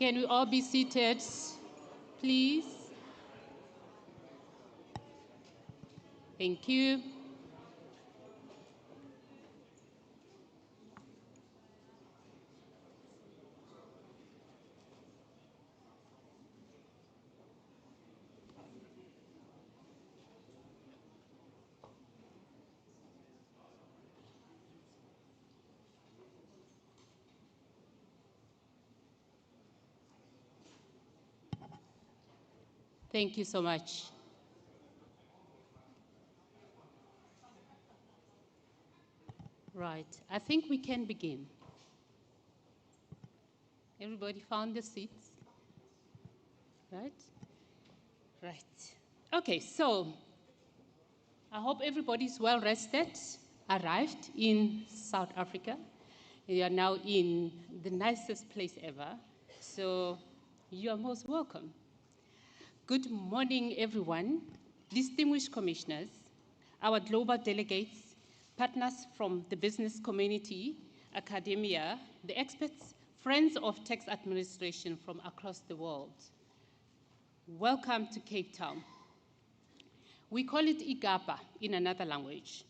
Can we all be seated, please? Thank you. Thank you so much. Right, I think we can begin. Everybody found their seats? Right? Right. Okay, so I hope everybody's well rested, arrived in South Africa. You are now in the nicest place ever, so you are most welcome. Good morning, everyone, distinguished commissioners, our global delegates, partners from the business community, academia, the experts, friends of tax administration from across the world. Welcome to Cape Town. We call it Ikapa in another language,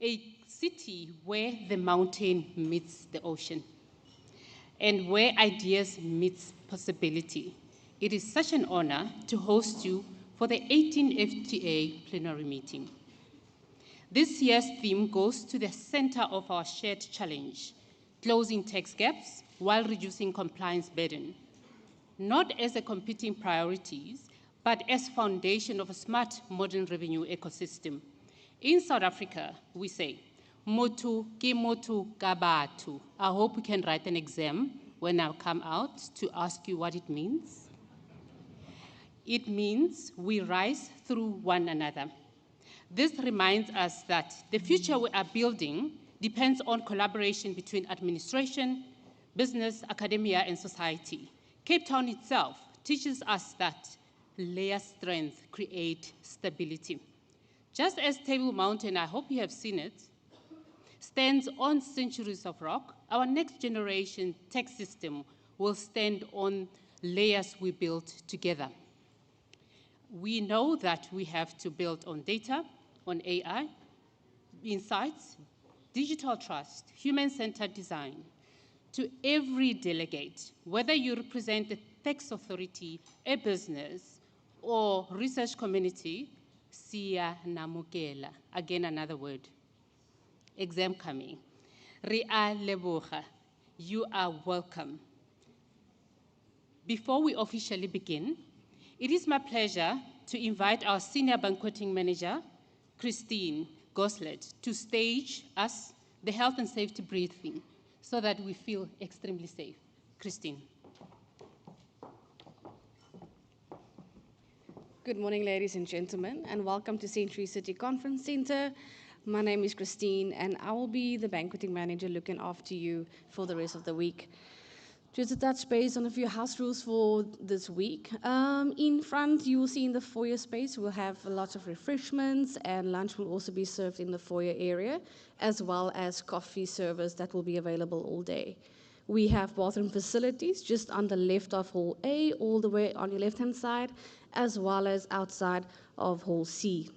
a city where the mountain meets the ocean and where ideas meets possibility. It is such an honor to host you for the 18th FTA plenary meeting. This year's theme goes to the center of our shared challenge, closing tax gaps while reducing compliance burden, not as a competing priorities, but as foundation of a smart modern revenue ecosystem. In South Africa, we say, motu ki motu ka batho. I hope we can write an exam when I come out to ask you what it means. It means we rise through one another. This reminds us that the future we are building depends on collaboration between administration, business, academia, and society. Cape Town itself teaches us that layer strength create stability. Just as Table Mountain, I hope you have seen it, stands on centuries of rock, our next generation tax system will stand on layers we built together. We know that we have to build on data, on AI, insights, digital trust, human-centered design. To every delegate, whether you represent a tax authority, a business, or research community, siya namukela. Again, another word. Exam coming. Ria leboga. You are welcome. Before we officially begin, it is my pleasure to invite our Senior Banqueting Manager, Christine Goslet, to stage us the health and safety briefing so that we feel extremely safe. Christine. Good morning, ladies and gentlemen, and welcome to Century City Conference Centre. My name is Christine, and I will be the banqueting manager looking after you for the rest of the week. Just to touch base on a few house rules for this week. In front, you will see in the foyer space, we'll have a lot of refreshments, and lunch will also be served in the foyer area, as well as coffee service that will be available all day. We have bathroom facilities just on the left of Hall A, all the way on your left-hand side, as well as outside of Hall C.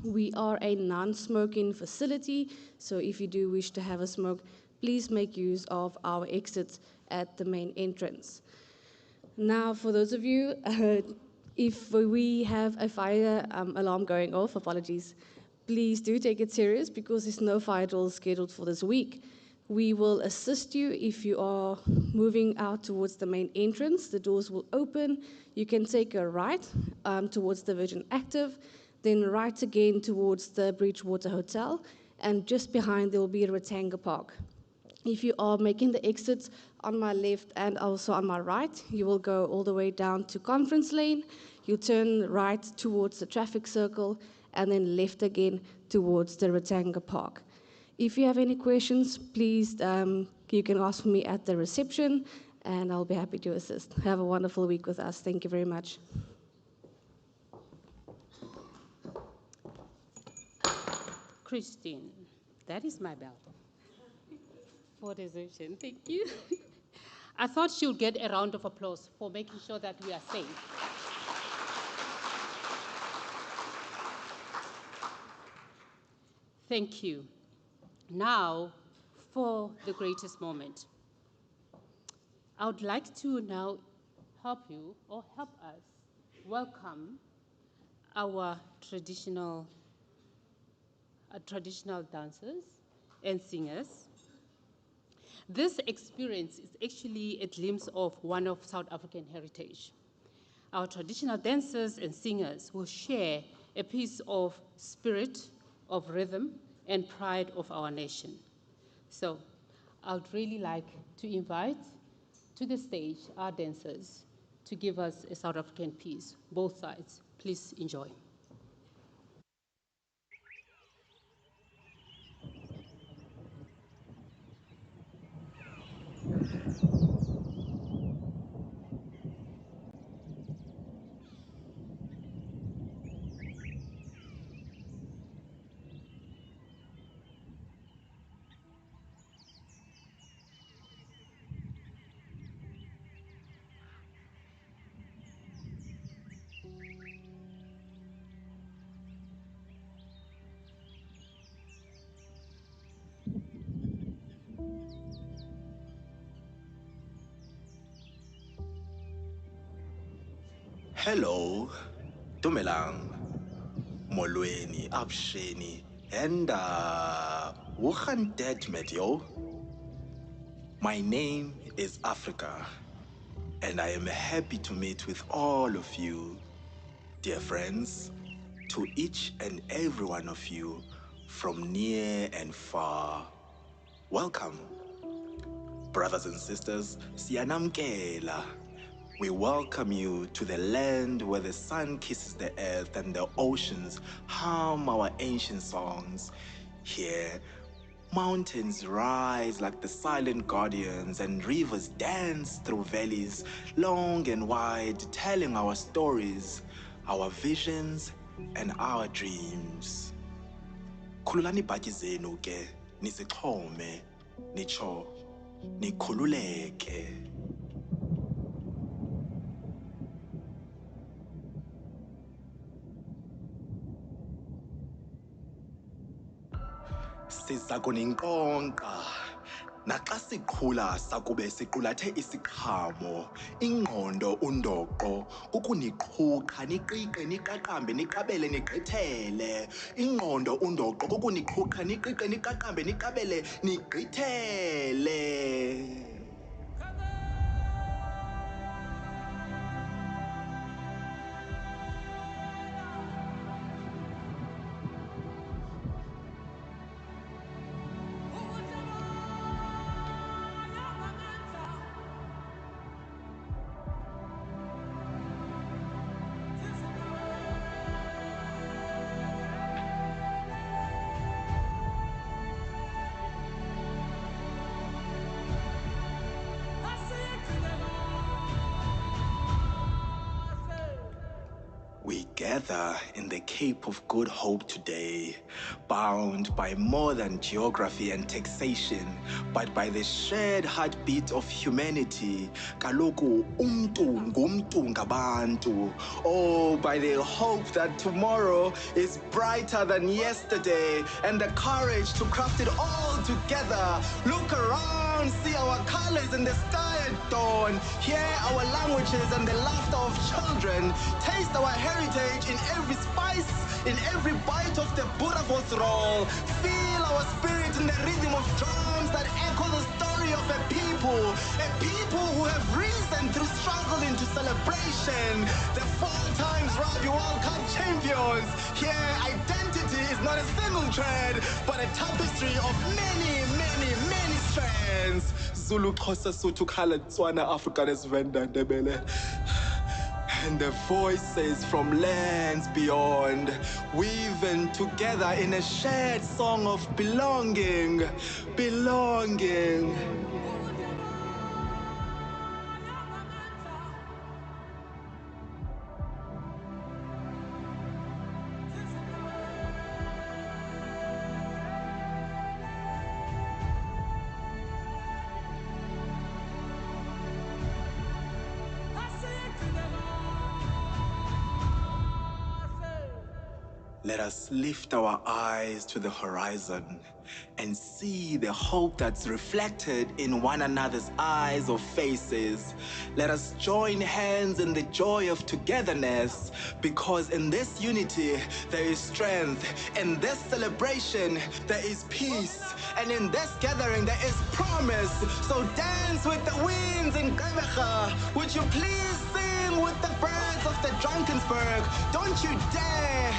We are a non-smoking facility, so if you do wish to have a smoke, please make use of our exits at the main entrance. Now, for those of you, if we have a fire alarm going off, apologies, please do take it serious because there's no fire drills scheduled for this week. We will assist you if you are moving out towards the main entrance. The doors will open. You can take a right towards the Virgin Active, then right again towards the Bridgewater Hotel, and just behind there will be a Ratanga Park. If you are making the exits on my left and also on my right, you will go all the way down to Conference Lane. You'll turn right towards the traffic circle and then left again towards the Ratanga Park. If you have any questions, please, you can ask me at the reception and I'll be happy to assist. Have a wonderful week with us. Thank you very much. Christine, that is my bell for reception. Thank you. I thought she would get a round of applause for making sure that we are safe. Thank you. Now, for the greatest moment. I would like to now help you, or help us, welcome our traditional dancers and singers. This experience is actually a glimpse of one of South African heritage. Our traditional dancers and singers will share a piece of spirit, of rhythm, and pride of our nation. So I would really like to invite to the stage our dancers to give us a South African piece, both sides. Please enjoy. Hello, Dumelang, Molweni, Absheni, and Wuhan Medyo. My name is Africa, and I am happy to meet with all of you, dear friends, to each and every one of you from near and far. Welcome, brothers and sisters, Siyanamkela. We welcome you to the land where the sun kisses the earth and the oceans hum our ancient songs. Here, mountains rise like the silent guardians and rivers dance through valleys long and wide, telling our stories, our visions, and our dreams. Khululani ibhatyi zenu ke, nisixhome, nitsho, nikhululeke. Siza kuninqonqa naxa siqhula sakube siqulathe isiqhamo ingqondo undoqo kukuniqhuqa niqiqe niqaqambe niqabele nigqithele ingqondo undoqo kukuniqhuqa niqiqe niqaqambe niqabele nigqithele. We gather in the Cape of Good Hope today, bound by more than geography and taxation, but by the shared heartbeat of humanity. Kaloku umntu ngumntu ngabantu. Oh, by the hope that tomorrow is brighter than yesterday, and the courage to craft it all together. Look around, see our colors in the sky at dawn. Hear our languages and the laughter of children. Taste our heritage in every spice, in every bite of the Boerewors roll. Feel our spirit in the rhythm of drums that echo the story of a people who have risen through struggle into celebration. The 4 times Rugby World Cup champions. Here, identity is not a single thread, but a tapestry of many, many, many strands. Zulu, Xhosa, Sotho, Khala, Tswana, Afrikaans, Venda, Ndebele. And the voices from lands beyond, weaving together in a shared song of belonging, belonging. Let us lift our eyes to the horizon and see the hope that's reflected in one another's eyes or faces. Let us join hands in the joy of togetherness, because in this unity there is strength, in this celebration there is peace, and in this gathering there is promise. So dance with the winds in Gqeberha. Would you please sing with the birds of the Drakensberg? Don't you dare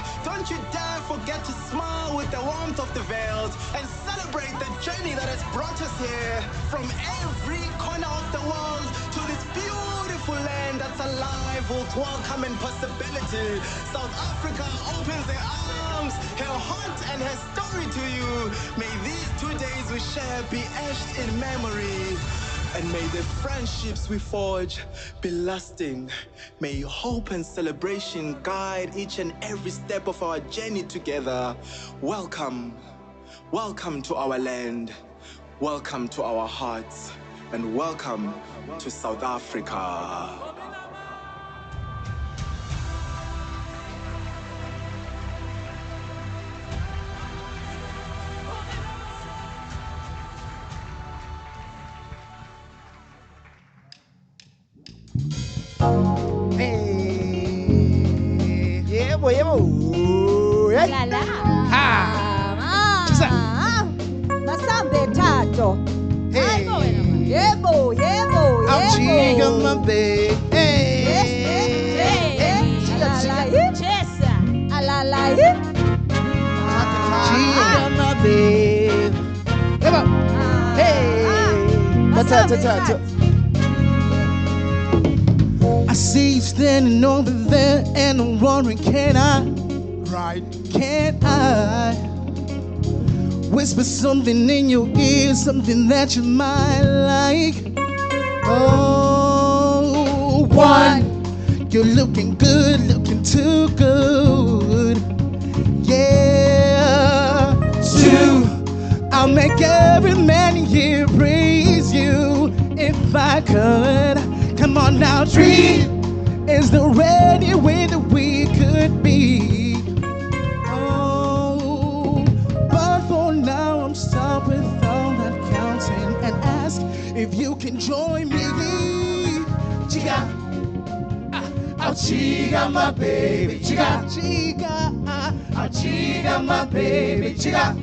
forget to smile with the warmth of the veils and celebrate the journey that has brought us here from every corner of the world to this beautiful land that's alive with welcome and possibility. South Africa opens their arms, her heart and her story to you. May these 2 days we share be etched in memory. And may the friendships we forge be lasting. May hope and celebration guide each and every step of our journey together. Welcome. Welcome to our land. Welcome to our hearts. And welcome to South Africa. Hey, yeah, boy, yeah, boy. Hey. La la. Ha. Chisa. Masambe tato. Hey. Yebo, yebo, I'm yebo. chica, my baby. Hey. La la. Chesa. La la. Chica, my baby. Come on. Hey. Masambe Ta-ta-ta-ta. I see you standing over there and I'm wondering, can I? Right. Can I whisper something in your ear, something that you might like? Oh, one, you're looking good, looking too good. Yeah. Two, I'll make every man here praise you if I could. Come on now. Three, is there any way that we could be? Oh, but for now I'm stopped with all that counting and ask if you can join me. Chica, oh chica, my baby, chica, chica, oh chica, my baby, chica,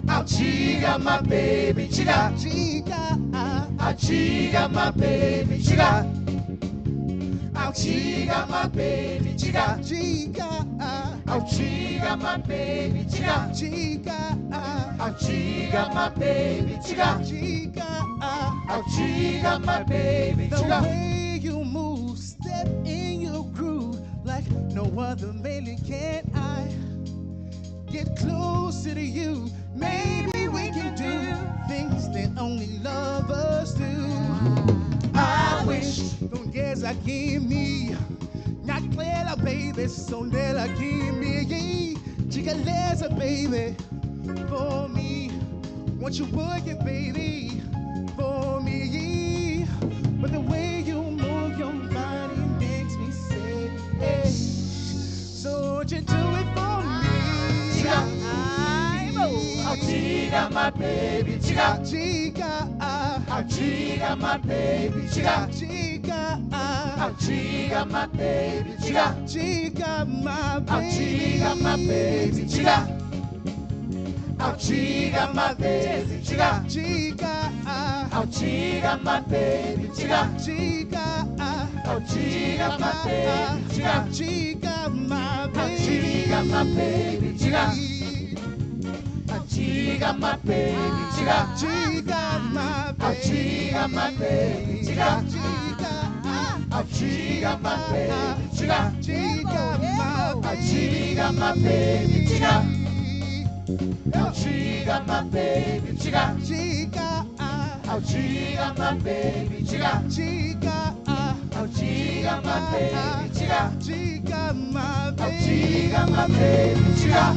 oh chica, my baby, chica, chica, oh chica, my baby, chica. Oh, chica, my baby, chica, chica. Oh, chica, my baby, chica, chica. Oh, chica, my baby, chica, chica. Oh, chica, my baby, chica. The way you move, step in your groove like no other really can. I get closer to you. Maybe we can do things that only lovers do. I wish don't guess I give me not clear, baby, so let her give me chica laser, baby, for me. Want you work it, baby, for me. But the way you move your body makes me say, hey. So won't you do it for me? Chica, oh, chica, my baby, chica, chica, oh, chica, my baby, chica, chica, oh, chica, my baby, chica, chica, my baby, oh, chica, my baby, chica, oh, chica, my baby, chica, chica, oh, chica, my baby, chica, chica, oh, chica, my baby, chica, chica, my baby, chica, my baby, chica. Chica, my baby, chica, chica, my baby, chica, my baby, chica, chica, chica, my baby, chica, chica, my baby, chica, chica, my baby, chica, chica, chica, my baby, chica, chica, chica, my baby, chica, chica, my baby, chica.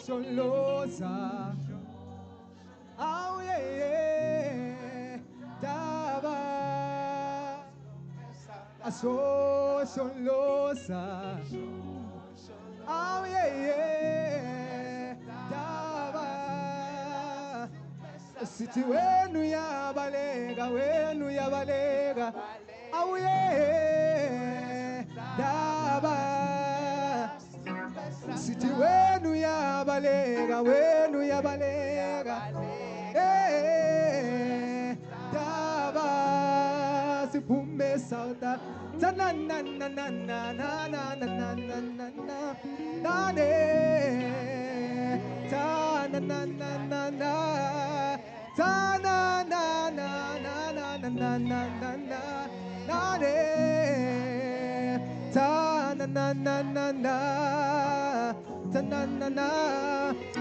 Shosholoza. Oh yeah, Daba. Shosholoza. Oh yeah, Daba. Sithi wenu yabalega, wenu yabalega. Oh yeah, Daba. Sithi wenu yabalega, wenu yabalega. Daba siphume sauta. Na na na na na na na na na na na na na ta na na na na na ta na na na na na na na na na na ta na na na na na ta na na na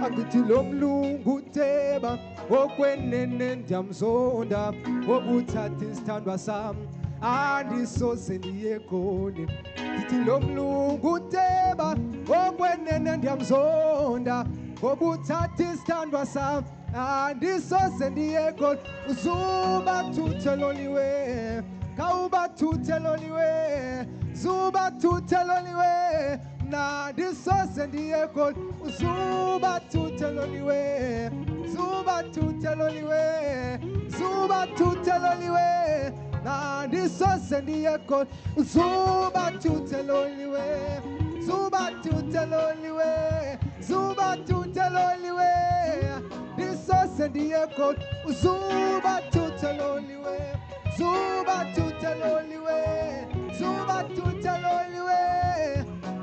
akithi lo mlungu teba okwenene ndiyamzonda wobuthatha isithandwa sam andisoze ndiyegoni ndithi lo mlungu teba okwenene ndiyamzonda wobuthatha isithandwa sam andisoze ndiyegoni uzubathuthe loliwe khawubathuthe loliwe zubathuthe loliwe nandisoze ndiyegoli uzubathuthe loliwe zubathuthe loliwe zubathuthe loliwe nandisoze ndiyegoli uzubathuthe loliwe zubathuthe loliwe zubathuthe loliwe ndisoze ndiyegoli uzubathuthe loliwe zubathuthe loliwe zubathuthe loliwe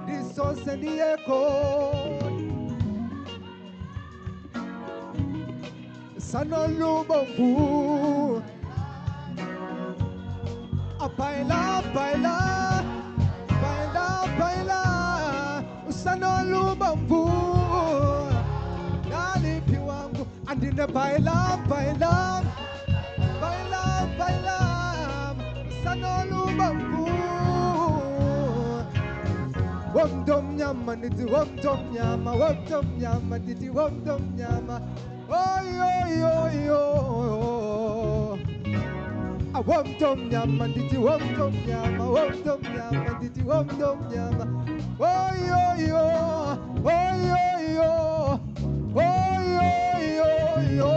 ndisoze ndiyegoli sanolubomvu baila baila baila baila usanolubomvu naliphi wangu andine baila baila baila baila sanolubomvu womdomnyama ndithi womdomnyama womdomnyama ndithi womdomnyama oyoyoyo womdomnyama ndithi womdomnyama womdomnyama ndithi womdomnyama oyoyo oyoyo oyoyoyo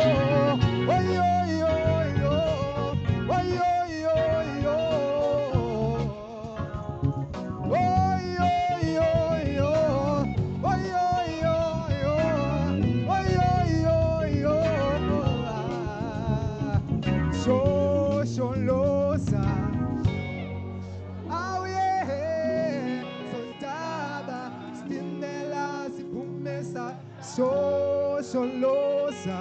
oyoyoyo oyoyoyo Shosholoza. Oh yeah, Sondaba, Stimela, Sipumesa, Shosholoza.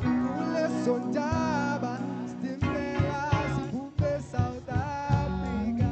Kule Sondaba, Stimela, Sipumesa, South Africa.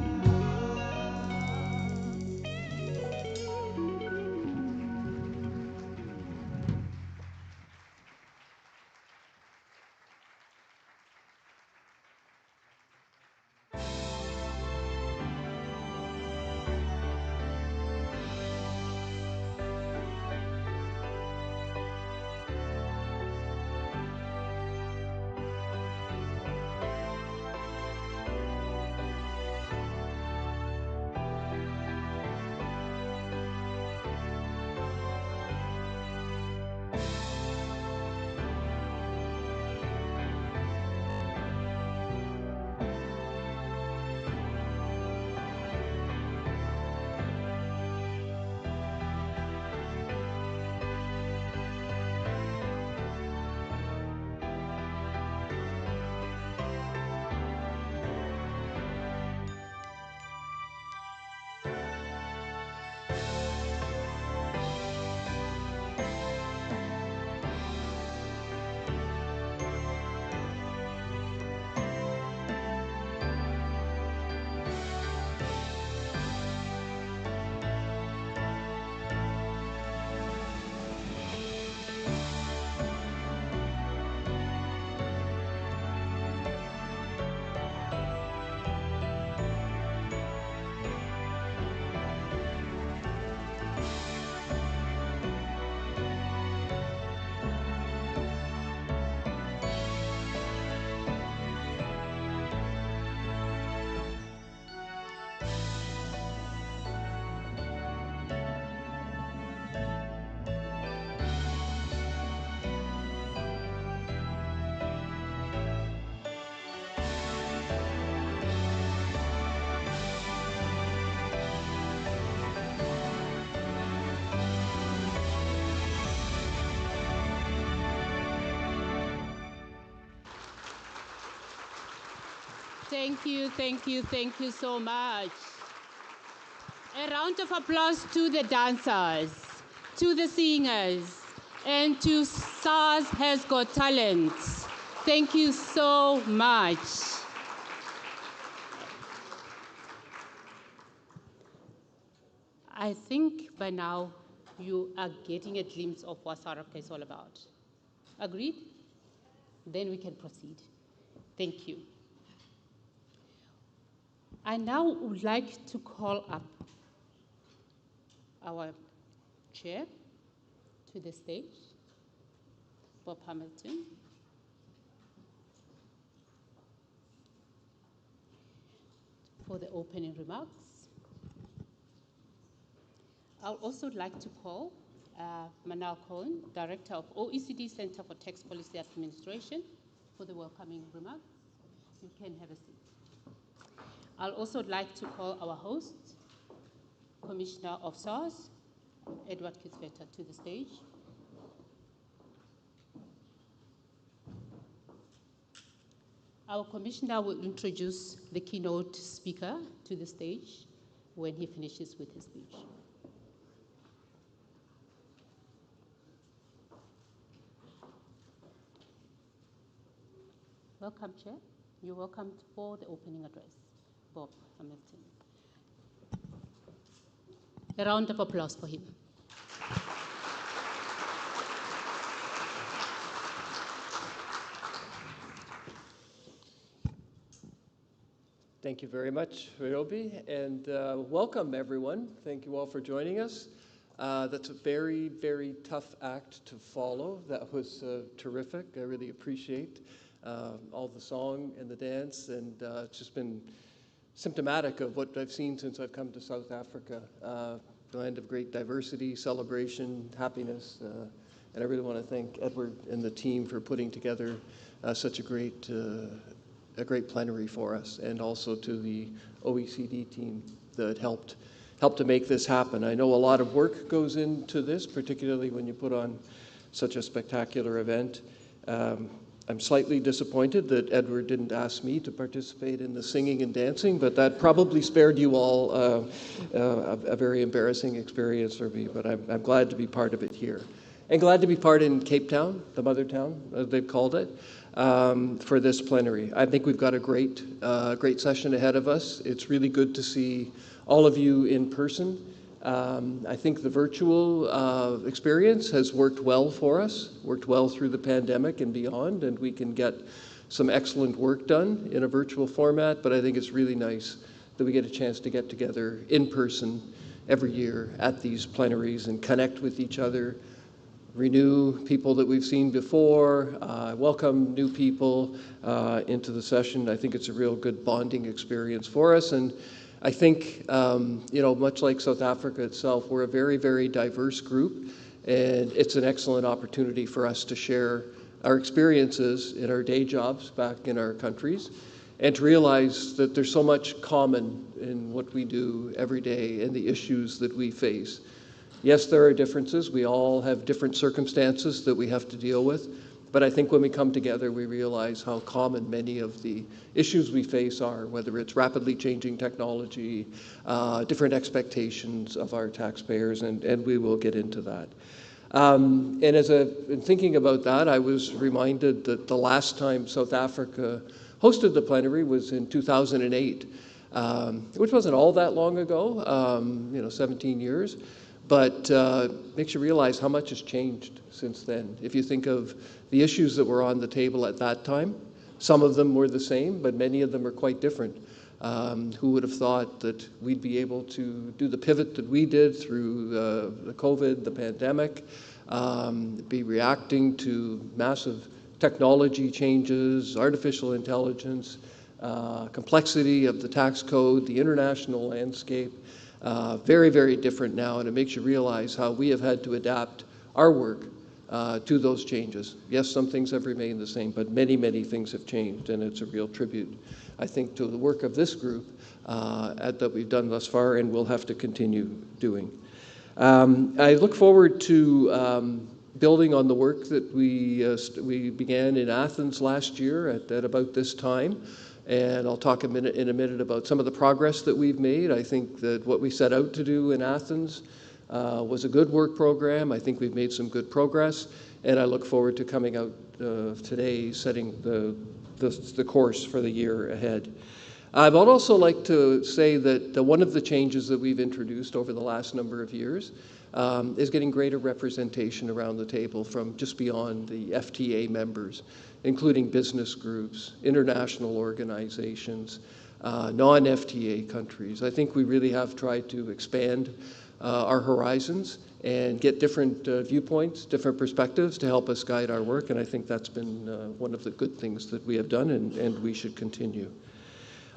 Thank you, thank you, thank you so much. A round of applause to the dancers, to the singers, and to SARS Has Got Talent. Thank you so much. I think by now you are getting a glimpse of what South Africa is all about. Agreed? Then we can proceed. Thank you. I now would like to call up our chair to the stage, Bob Hamilton. For the opening remarks. I'd also like to call Manal Cohen, Director of OECD Center for Tax Policy Administration, for the welcoming remarks. You can have a seat. I'd also like to call our host, Commissioner of SARS, Edward Kieswetter, to the stage. Our Commissioner will introduce the keynote speaker to the stage when he finishes with his speech. Welcome, Chair. You're welcome for the opening address, Bob Hamilton. A round of applause for him. Thank you very much, Ryobi, and welcome everyone. Thank you all for joining us. That's a very, very tough act to follow. That was terrific. I really appreciate all the song and the dance, and it's just been symptomatic of what I've seen since I've come to South Africa. The land of great diversity, celebration, happiness, and I really want to thank Edward and the team for putting together such a great plenary for us, and also to the OECD team that helped to make this happen. I know a lot of work goes into this, particularly when you put on such a spectacular event. I'm slightly disappointed that Edward didn't ask me to participate in the singing and dancing, but that probably spared you all a very embarrassing experience for me, but I'm glad to be part of it here. And glad to be part in Cape Town, the mother town, as they've called it, for this plenary. I think we've got a great session ahead of us. It's really good to see all of you in person. I think the virtual experience has worked well for us, worked well through the pandemic and beyond, and we can get some excellent work done in a virtual format, but I think it's really nice that we get a chance to get together in person every year at these plenaries and connect with each other, renew people that we've seen before, welcome new people into the session. I think it's a real good bonding experience for us. And I think, much like South Africa itself, we're a very, very diverse group, and it's an excellent opportunity for us to share our experiences in our day jobs back in our countries, and to realize that there's so much common in what we do every day and the issues that we face. Yes, there are differences. We all have different circumstances that we have to deal with. But I think when we come together, we realize how common many of the issues we face are, whether it's rapidly changing technology, different expectations of our taxpayers, and we will get into that. And in thinking about that, I was reminded that the last time South Africa hosted the plenary was in 2008, which wasn't all that long ago, 17 years. But makes you realize how much has changed since then. If you think of the issues that were on the table at that time, some of them were the same, but many of them are quite different. Who would have thought that we'd be able to do the pivot that we did through the COVID, the pandemic, be reacting to massive technology changes, artificial intelligence, complexity of the tax code, the international landscape. Very, very different now, and it makes you realize how we have had to adapt our work to those changes. Yes, some things have remained the same, but many, many things have changed, and it's a real tribute, I think, to the work of this group that we've done thus far and will have to continue doing. I look forward to building on the work that we began in Athens last year at about this time, And I'll talk in a minute about some of the progress that we've made. I think that what we set out to do in Athens was a good work program. I think we've made some good progress, and I look forward to coming out today setting the course for the year ahead. I would also like to say that one of the changes that we've introduced over the last number of years is getting greater representation around the table from just beyond the FTA members, including business groups, international organizations, non-FTA countries. I think we really have tried to expand our horizons and get different viewpoints, different perspectives to help us guide our work, and I think that's been one of the good things that we have done, and we should continue.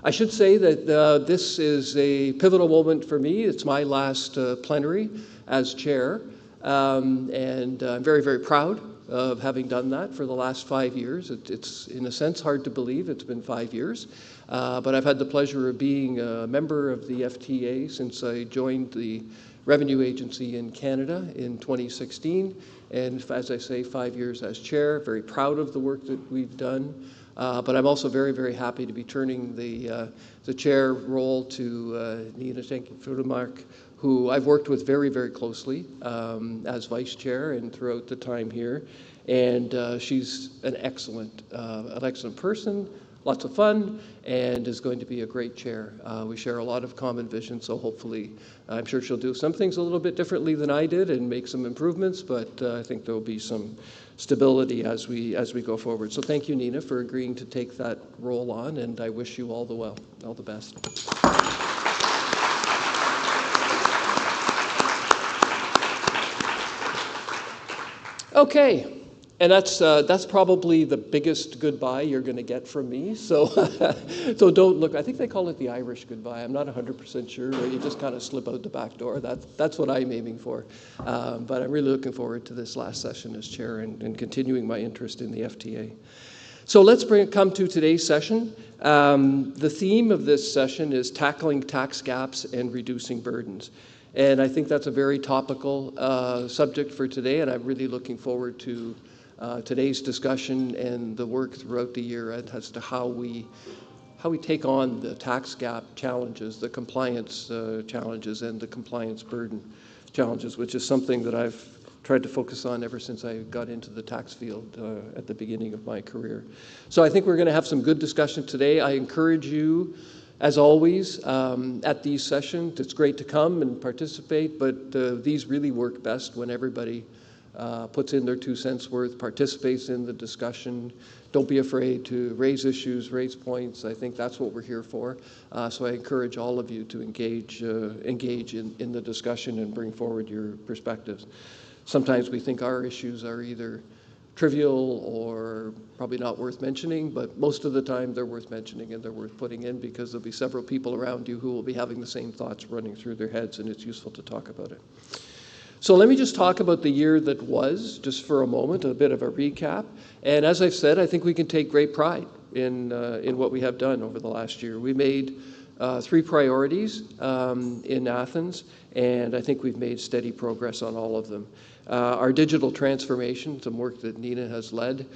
I should say that this is a pivotal moment for me. It's my last plenary as chair, and I'm very, very proud of having done that for the last 5 years. It's, in a sense, hard to believe it's been 5 years, but I've had the pleasure of being a member of the FTA since I joined the Revenue Agency in Canada in 2016, and as I say, 5 years as chair. Very proud of the work that we've done, but I'm also very, very happy to be turning the chair role to Nina Schenk-Fudemark, who I've worked with very, very closely as vice chair and throughout the time here. And she's an excellent person, lots of fun, and is going to be a great chair. We share a lot of common vision, so hopefully I'm sure she'll do some things a little bit differently than I did and make some improvements, but I think there'll be some stability as we go forward. So thank you, Nina, for agreeing to take that role on, and I wish you all the best. Okay, and that's probably the biggest goodbye you're going to get from me. So, so don't look. I think they call it the Irish goodbye. I'm not 100% sure. Where you just kind of slip out the back door. That's what I'm aiming for. But I'm really looking forward to this last session as chair and continuing my interest in the FTA. So let's come to today's session. The theme of this session is tackling tax gaps and reducing burdens. And I think that's a very topical subject for today, and I'm really looking forward to today's discussion and the work throughout the year as to how we take on the tax gap challenges, the compliance challenges, and the compliance burden challenges, which is something that I've tried to focus on ever since I got into the tax field at the beginning of my career. So I think we're going to have some good discussion today. I encourage you, as always, at these sessions, it's great to come and participate, but these really work best when everybody puts in their 2 cents worth, participates in the discussion. Don't be afraid to raise issues, raise points. I think that's what we're here for. So I encourage all of you to engage in the discussion and bring forward your perspectives. Sometimes we think our issues are either trivial or probably not worth mentioning, but most of the time they're worth mentioning and they're worth putting in because there'll be several people around you who will be having the same thoughts running through their heads, and it's useful to talk about it. So let me just talk about the year that was, just for a moment, a bit of a recap. And as I've said, I think we can take great pride in what we have done over the last year. We made 3 priorities in Athens, and I think we've made steady progress on all of them. Our digital transformation, some work that Nina has led,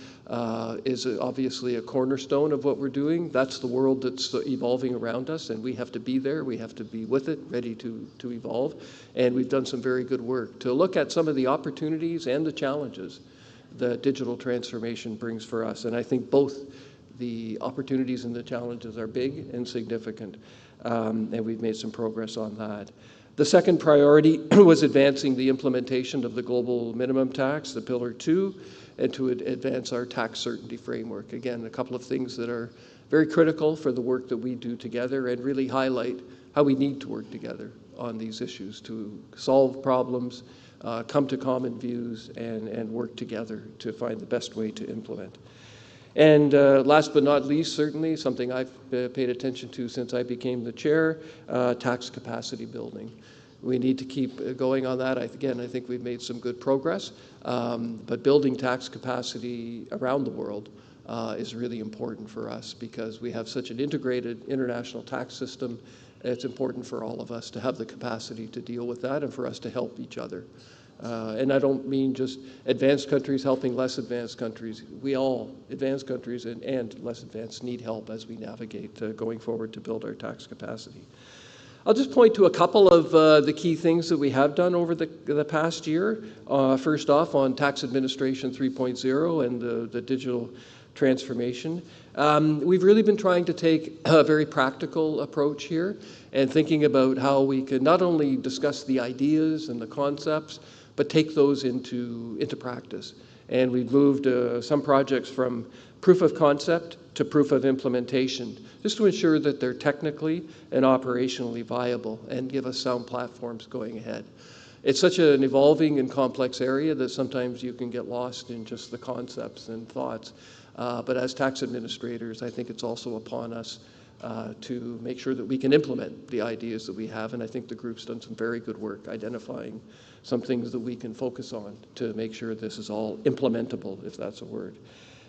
is obviously a cornerstone of what we're doing. That's the world that's evolving around us, and we have to be there. We have to be with it, ready to evolve. And we've done some very good work to look at some of the opportunities and the challenges that digital transformation brings for us. And I think both the opportunities and the challenges are big and significant, and we've made some progress on that. The second priority was advancing the implementation of the global minimum tax, the Pillar 2, and to advance our tax certainty framework. Again, a couple of things that are very critical for the work that we do together and really highlight how we need to work together on these issues to solve problems, come to common views, and work together to find the best way to implement. And last but not least, certainly something I've paid attention to since I became the chair, tax capacity building. We need to keep going on that. Again, I think we've made some good progress, but building tax capacity around the world is really important for us because we have such an integrated international tax system. It's important for all of us to have the capacity to deal with that and for us to help each other And I don't mean just advanced countries helping less advanced countries. We all, advanced countries and less advanced, need help as we navigate going forward to build our tax capacity. I'll just point to a couple of the key things that we have done over the past year. First off, on Tax Administration 3.0 and the digital transformation. We've really been trying to take a very practical approach here and thinking about how we can not only discuss the ideas and the concepts, but take those into practice. And we've moved some projects from proof of concept to proof of implementation, just to ensure that they're technically and operationally viable and give us sound platforms going ahead. It's such an evolving and complex area that sometimes you can get lost in just the concepts and thoughts. But as tax administrators, I think it's also upon us to make sure that we can implement the ideas that we have. And I think the group's done some very good work identifying some things that we can focus on to make sure this is all implementable, if that's a word.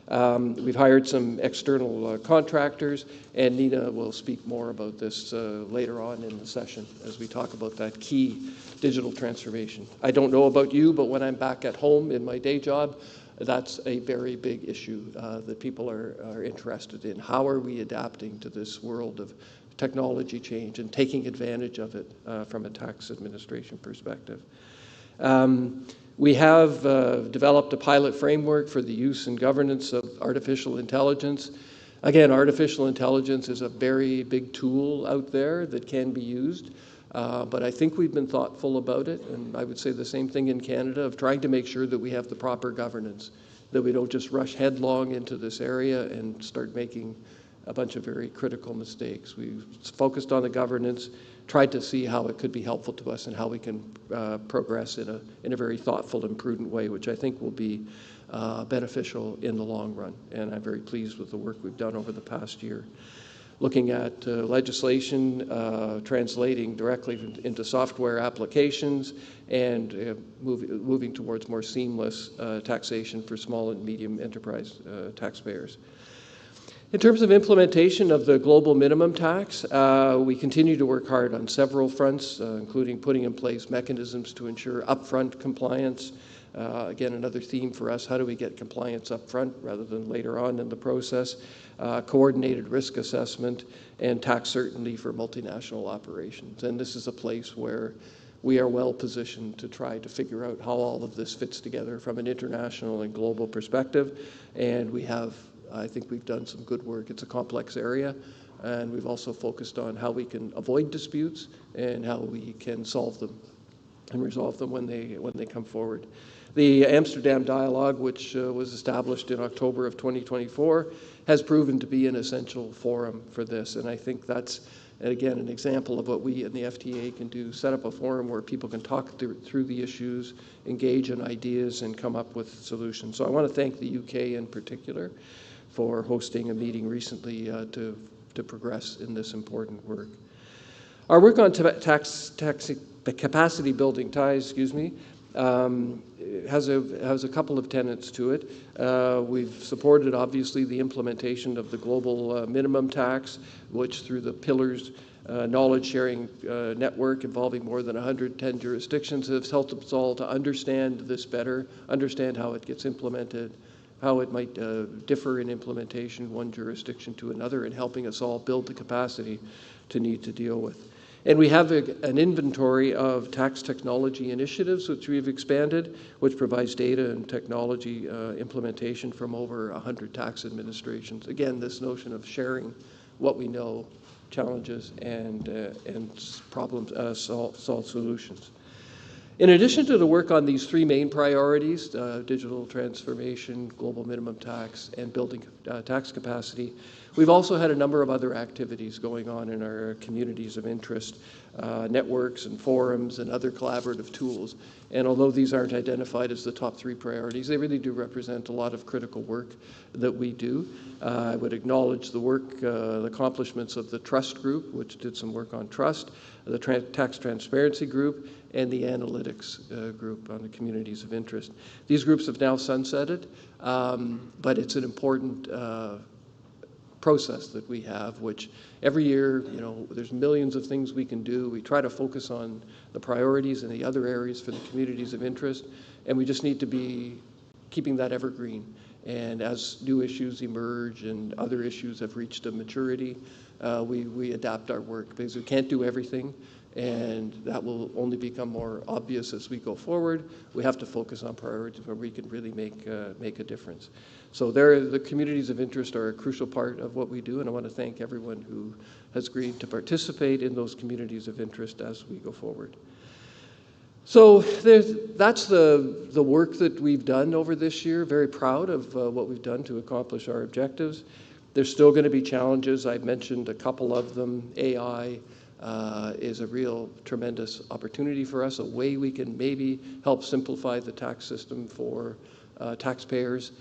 We've hired some external contractors, and Nina will speak more about this later on in the session as we talk about that key digital transformation. I don't know about you, but when I'm back at home in my day job, that's a very big issue that people are interested in. How are we adapting to this world of technology change and taking advantage of it from a tax administration perspective? We have developed a pilot framework for the use and governance of artificial intelligence. Again, artificial intelligence is a very big tool out there that can be used, but I think we've been thoughtful about it, and I would say the same thing in Canada, of trying to make sure that we have the proper governance, that we don't just rush headlong into this area and start making a bunch of very critical mistakes. We've focused on the governance, tried to see how it could be helpful to us and how we can progress in a very thoughtful and prudent way, which I think will be beneficial in the long run. And I'm very pleased with the work we've done over the past year. Looking at legislation, translating directly into software applications, and moving towards more seamless taxation for small and medium enterprise taxpayers. In terms of implementation of the global minimum tax, we continue to work hard on several fronts, including putting in place mechanisms to ensure upfront compliance. Again, another theme for us, how do we get compliance upfront rather than later on in the process? Coordinated risk assessment and tax certainty for multinational operations. And this is a place where we are well positioned to try to figure out how all of this fits together from an international and global perspective. And I think we've done some good work. It's a complex area, and we've also focused on how we can avoid disputes and how we can solve them and resolve them when they come forward. The Amsterdam Dialogue, which was established in October of 2024, has proven to be an essential forum for this, and I think that's, again, an example of what we in the FTA can do, set up a forum where people can talk through the issues, engage in ideas, and come up with solutions. So I want to thank the UK in particular for hosting a meeting recently to progress in this important work. Our work on tax capacity building has a couple of tenets to it. We've supported, obviously, the implementation of the global minimum tax, which through the Pillars knowledge sharing network involving more than 110 jurisdictions has helped us all to understand this better, understand how it gets implemented, how it might differ in implementation one jurisdiction to another, and helping us all build the capacity to need to deal with. And we have an inventory of tax technology initiatives which we've expanded, which provides data and technology implementation from over 100 tax administrations. Again, this notion of sharing what we know, challenges, and problems, solve solutions. In addition to the work on these three main priorities, digital transformation, global minimum tax, and building tax capacity, we've also had a number of other activities going on in our communities of interest, networks and forums and other collaborative tools. And although these aren't identified as the top three priorities, they really do represent a lot of critical work that we do. I would acknowledge the work, the accomplishments of the Trust Group, which did some work on trust, the Tax Transparency Group, and the Analytics Group on the communities of interest. These groups have now sunsetted, but it's an important process that we have, which every year, there's millions of things we can do. We try to focus on the priorities and the other areas for the communities of interest, and we just need to be keeping that evergreen. And as new issues emerge and other issues have reached a maturity, we adapt our work, because we can't do everything, and that will only become more obvious as we go forward. We have to focus on priorities where we can really make a difference. So the communities of interest are a crucial part of what we do, and I want to thank everyone who has agreed to participate in those communities of interest as we go forward. So that's the work that we've done over this year. Very proud of what we've done to accomplish our objectives. There's still going to be challenges. I've mentioned a couple of them. AI is a real tremendous opportunity for us, a way we can maybe help simplify the tax system for taxpayers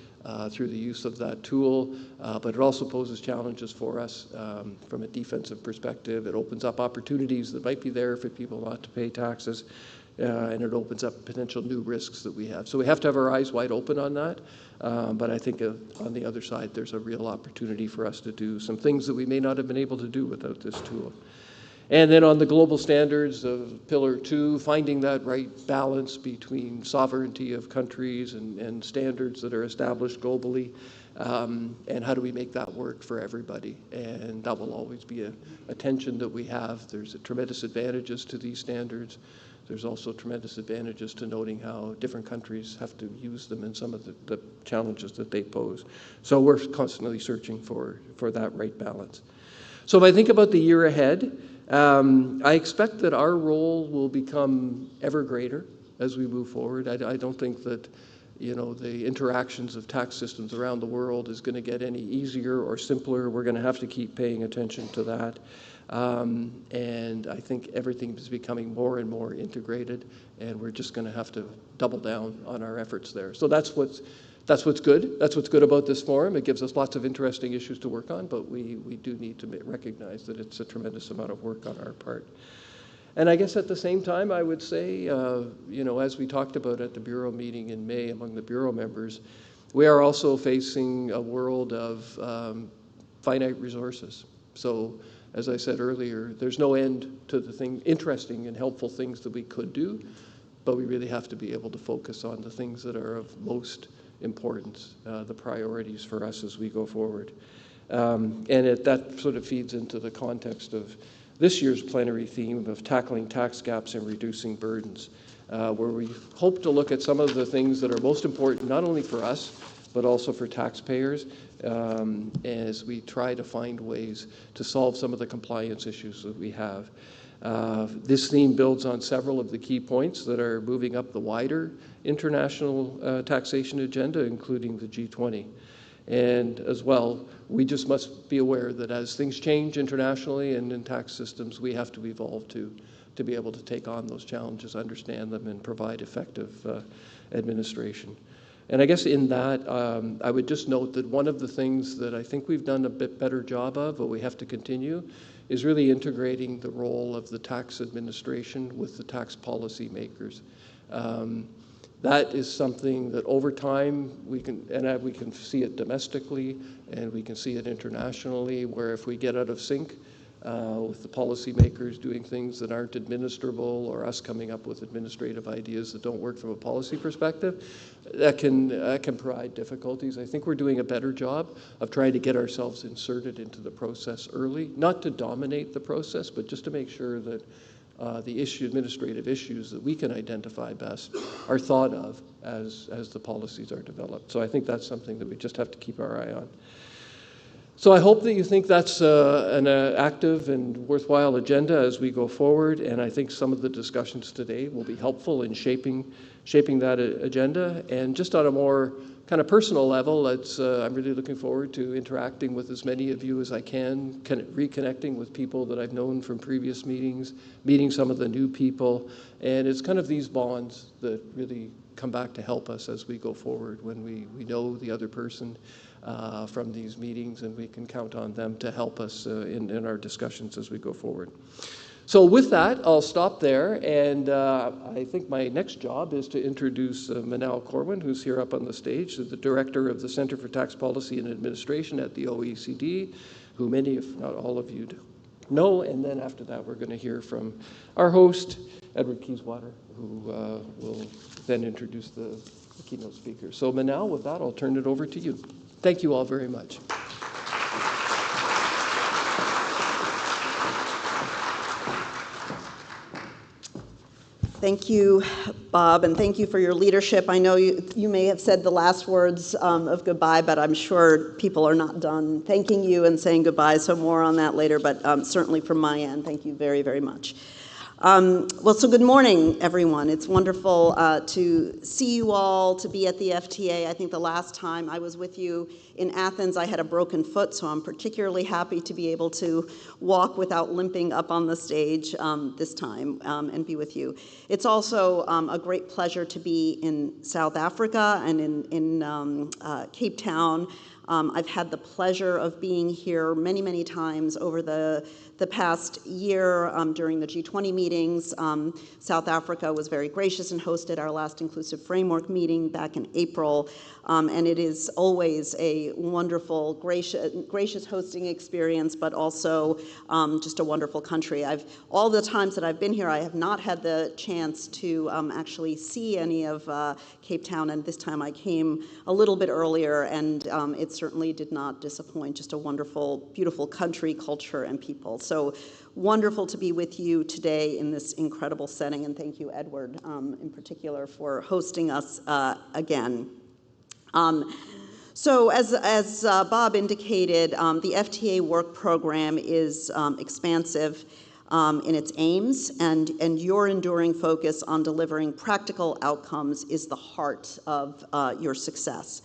through the use of that tool, but it also poses challenges for us from a defensive perspective. It opens up opportunities that might be there for people not to pay taxes, and it opens up potential new risks that we have. So we have to have our eyes wide open on that, but I think on the other side, there's a real opportunity for us to do some things that we may not have been able to do without this tool. And then on the global standards of Pillar 2, finding that right balance between sovereignty of countries and standards that are established globally, and how do we make that work for everybody? And that will always be a tension that we have. There's tremendous advantages to these standards. There's also tremendous advantages to noting how different countries have to use them and some of the challenges that they pose. So we're constantly searching for that right balance. So if I think about the year ahead, I expect that our role will become ever greater as we move forward. I don't think that, the interactions of tax systems around the world is going to get any easier or simpler. We're going to have to keep paying attention to that. And I think everything is becoming more and more integrated, and we're just going to have to double down on our efforts there. So that's what's good. That's what's good about this forum. It gives us lots of interesting issues to work on, but we do need to recognize that it's a tremendous amount of work on our part. And I guess at the same time, I would say, as we talked about at the Bureau meeting in May among the Bureau members, we are also facing a world of finite resources. So as I said earlier, there's no end to the interesting and helpful things that we could do, but we really have to be able to focus on the things that are of most importance, the priorities for us as we go forward. And that sort of feeds into the context of this year's plenary theme of tackling tax gaps and reducing burdens, where we hope to look at some of the things that are most important, not only for us, but also for taxpayers, as we try to find ways to solve some of the compliance issues that we have. This theme builds on several of the key points that are moving up the wider international taxation agenda, including the G20. And as well, we just must be aware that as things change internationally and in tax systems, we have to evolve to be able to take on those challenges, understand them, and provide effective administration. And I guess in that, I would just note that one of the things that I think we've done a bit better job of, but we have to continue, is really integrating the role of the tax administration with the tax policy makers. That is something that over time we can see it domestically and we can see it internationally, where if we get out of sync with the policymakers doing things that aren't administrable, or us coming up with administrative ideas that don't work from a policy perspective, that can provide difficulties. I think we're doing a better job of trying to get ourselves inserted into the process early, not to dominate the process, but just to make sure that the administrative issues that we can identify best are thought of as the policies are developed. So I think that's something that we just have to keep our eye on. So I hope that you think that's an active and worthwhile agenda as we go forward, and I think some of the discussions today will be helpful in shaping that agenda. And just on a more kind of personal level, I'm really looking forward to interacting with as many of you as I can, reconnecting with people that I've known from previous meetings, meeting some of the new people, and it's kind of these bonds that really come back to help us as we go forward, when we know the other person from these meetings, and we can count on them to help us in our discussions as we go forward. So with that, I'll stop there, and I think my next job is to introduce Manal Corwin, who's here up on the stage, the Director of the Center for Tax Policy and Administration at the OECD, who many, if not all of you, know. And then after that, we're going to hear from our host, Edward Keyswater, who will then introduce the keynote speaker. So Manal, with that, I'll turn it over to you. Thank you all very much. Thank you, Bob, and thank you for your leadership. I know you may have said the last words of goodbye, but I'm sure people are not done thanking you and saying goodbye, so more on that later, but certainly from my end, thank you very, very much. So good morning, everyone. It's wonderful to see you all, to be at the FTA. I think the last time I was with you in Athens, I had a broken foot, so I'm particularly happy to be able to walk without limping up on the stage this time and be with you. It's also a great pleasure to be in South Africa and in Cape Town. I've had the pleasure of being here many, many times over the past year during the G20 meetings. South Africa was very gracious and hosted our last Inclusive Framework meeting back in April. And it is always a wonderful, gracious hosting experience, but also just a wonderful country. All the times that I've been here, I have not had the chance to actually see any of Cape Town, and this time I came a little bit earlier, and it certainly did not disappoint. Just a wonderful, beautiful country, culture, and people. So wonderful to be with you today in this incredible setting, and thank you, Edward, in particular, for hosting us again. So as Bob indicated, the FTA work program is expansive in its aims, and your enduring focus on delivering practical outcomes is the heart of your success.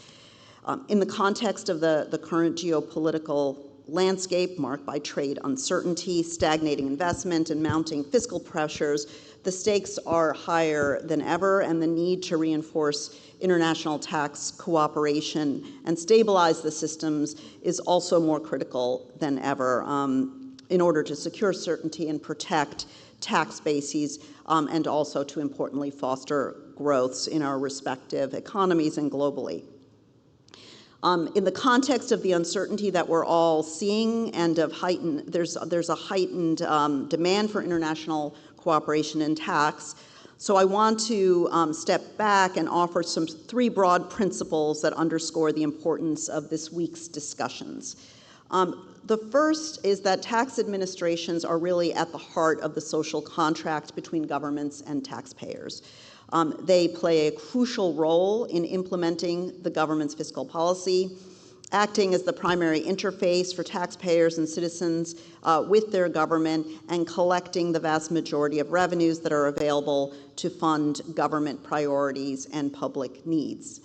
In the context of the current geopolitical landscape marked by trade uncertainty, stagnating investment, and mounting fiscal pressures, the stakes are higher than ever, and the need to reinforce international tax cooperation and stabilize the systems is also more critical than ever in order to secure certainty and protect tax bases and also to importantly foster growths in our respective economies and globally. In the context of the uncertainty that we're all seeing and of there's a heightened demand for international cooperation in tax. So I want to step back and offer three broad principles that underscore the importance of this week's discussions. The first is that tax administrations are really at the heart of the social contract between governments and taxpayers. They play a crucial role in implementing the government's fiscal policy, acting as the primary interface for taxpayers and citizens with their government, and collecting the vast majority of revenues that are available to fund government priorities and public needs.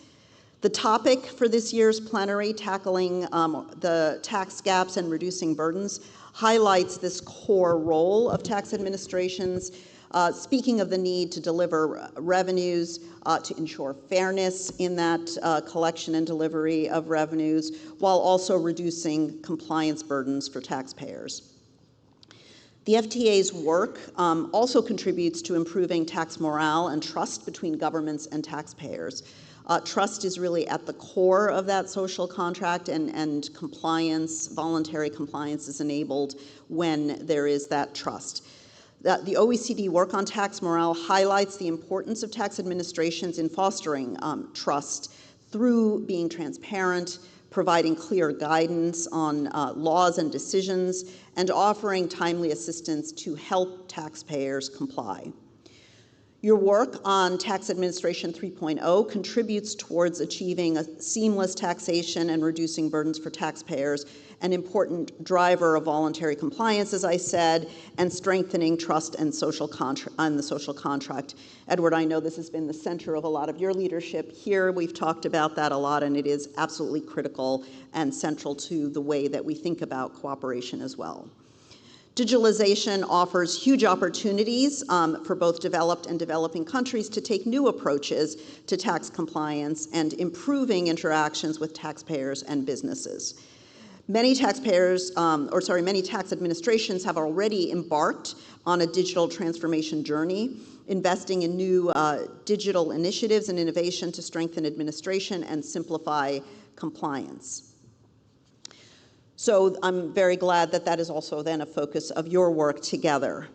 The topic for this year's plenary, tackling the tax gaps and reducing burdens, highlights this core role of tax administrations, speaking of the need to deliver revenues, to ensure fairness in that collection and delivery of revenues, while also reducing compliance burdens for taxpayers. The FTA's work also contributes to improving tax morale and trust between governments and taxpayers. Trust is really at the core of that social contract, and compliance, voluntary compliance, is enabled when there is that trust. The OECD work on tax morale highlights the importance of tax administrations in fostering trust through being transparent, providing clear guidance on laws and decisions, and offering timely assistance to help taxpayers comply. Your work on Tax Administration 3.0 contributes towards achieving a seamless taxation and reducing burdens for taxpayers, an important driver of voluntary compliance, as I said, and strengthening trust and the social contract. Edward, I know this has been the center of a lot of your leadership here. We've talked about that a lot, and it is absolutely critical and central to the way that we think about cooperation as well. Digitalization offers huge opportunities for both developed and developing countries to take new approaches to tax compliance and improving interactions with taxpayers and businesses. Many many tax administrations have already embarked on a digital transformation journey, investing in new digital initiatives and innovation to strengthen administration and simplify compliance. So I'm very glad that that is also then a focus of your work together.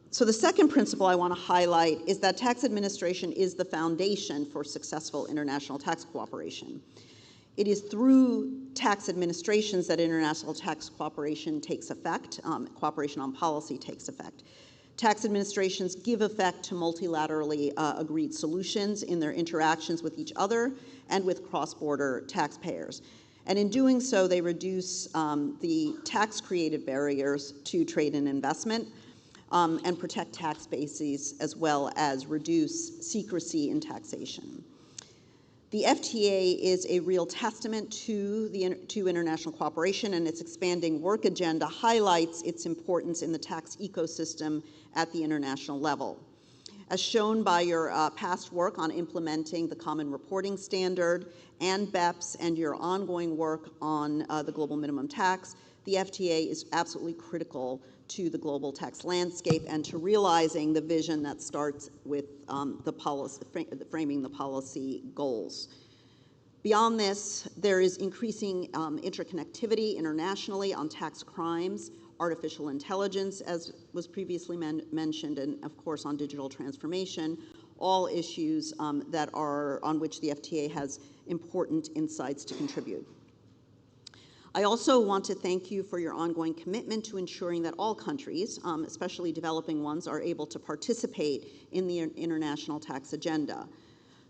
So the second principle I want to highlight is that tax administration is the foundation for successful international tax cooperation. It is through tax administrations that international tax cooperation takes effect, cooperation on policy takes effect. Tax administrations give effect to multilaterally agreed solutions in their interactions with each other and with cross-border taxpayers. And in doing so, they reduce the tax-created barriers to trade and investment and protect tax bases, as well as reduce secrecy in taxation. The FTA is a real testament to international cooperation, and its expanding work agenda highlights its importance in the tax ecosystem at the international level. As shown by your past work on implementing the Common Reporting Standard and BEPS and your ongoing work on the global minimum tax, the FTA is absolutely critical to the global tax landscape and to realizing the vision that starts with framing the policy goals. Beyond this, there is increasing interconnectivity internationally on tax crimes, artificial intelligence, as was previously mentioned, and of course on digital transformation, all issues that are on which the FTA has important insights to contribute. I also want to thank you for your ongoing commitment to ensuring that all countries, especially developing ones, are able to participate in the international tax agenda.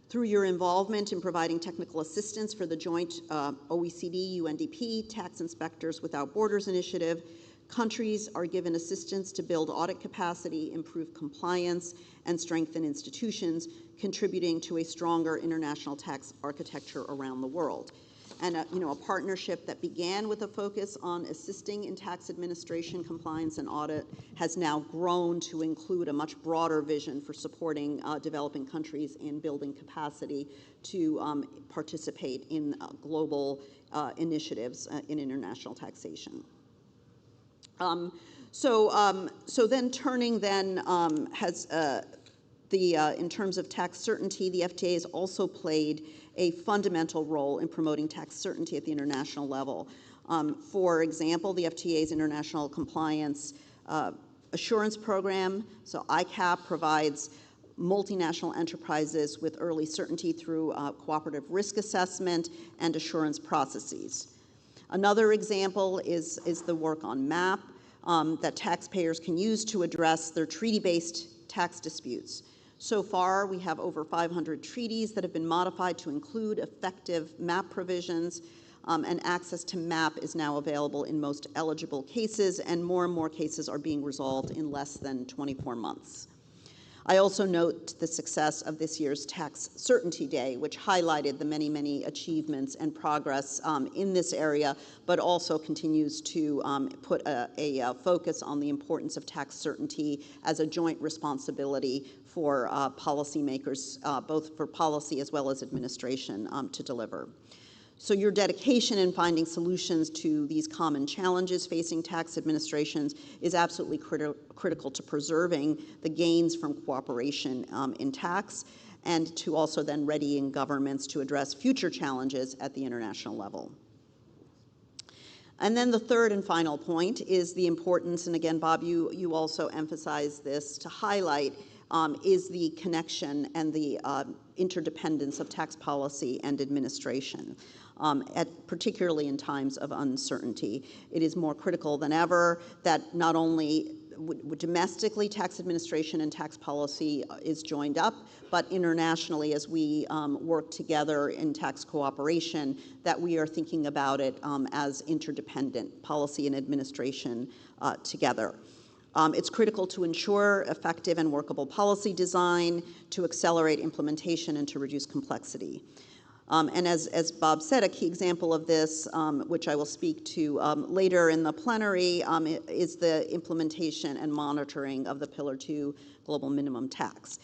Through your involvement in providing technical assistance for the joint OECD-UNDP Tax Inspectors Without Borders initiative, countries are given assistance to build audit capacity, improve compliance, and strengthen institutions, contributing to a stronger international tax architecture around the world. And a partnership that began with a focus on assisting in tax administration, compliance, and audit has now grown to include a much broader vision for supporting developing countries in building capacity to participate in global initiatives in international taxation. So then turning then in terms of tax certainty, the FTA has also played a fundamental role in promoting tax certainty at the international level. For example, the FTA's International Compliance Assurance Program, so ICAP, provides multinational enterprises with early certainty through cooperative risk assessment and assurance processes. Another example is the work on MAP that taxpayers can use to address their treaty-based tax disputes. So far, we have over 500 treaties that have been modified to include effective MAP provisions, and access to MAP is now available in most eligible cases, and more cases are being resolved in less than 24 months. I also note the success of this year's Tax Certainty Day, which highlighted the many achievements and progress in this area, but also continues to put a focus on the importance of tax certainty as a joint responsibility for policymakers, both for policy as well as administration, to deliver. So your dedication in finding solutions to these common challenges facing tax administrations is absolutely critical to preserving the gains from cooperation in tax, and to also then readying governments to address future challenges at the international level. And then the third and final point is the importance, and again, Bob, you also emphasized this to highlight, is the connection and the interdependence of tax policy and administration. Particularly in times of uncertainty. It is more critical than ever that not only domestically tax administration and tax policy is joined up, but internationally as we work together in tax cooperation, that we are thinking about it as interdependent policy and administration together. It's critical to ensure effective and workable policy design, to accelerate implementation, and to reduce complexity. And as Bob said, a key example of this, which I will speak to later in the plenary, is the implementation and monitoring of the Pillar 2 global minimum tax.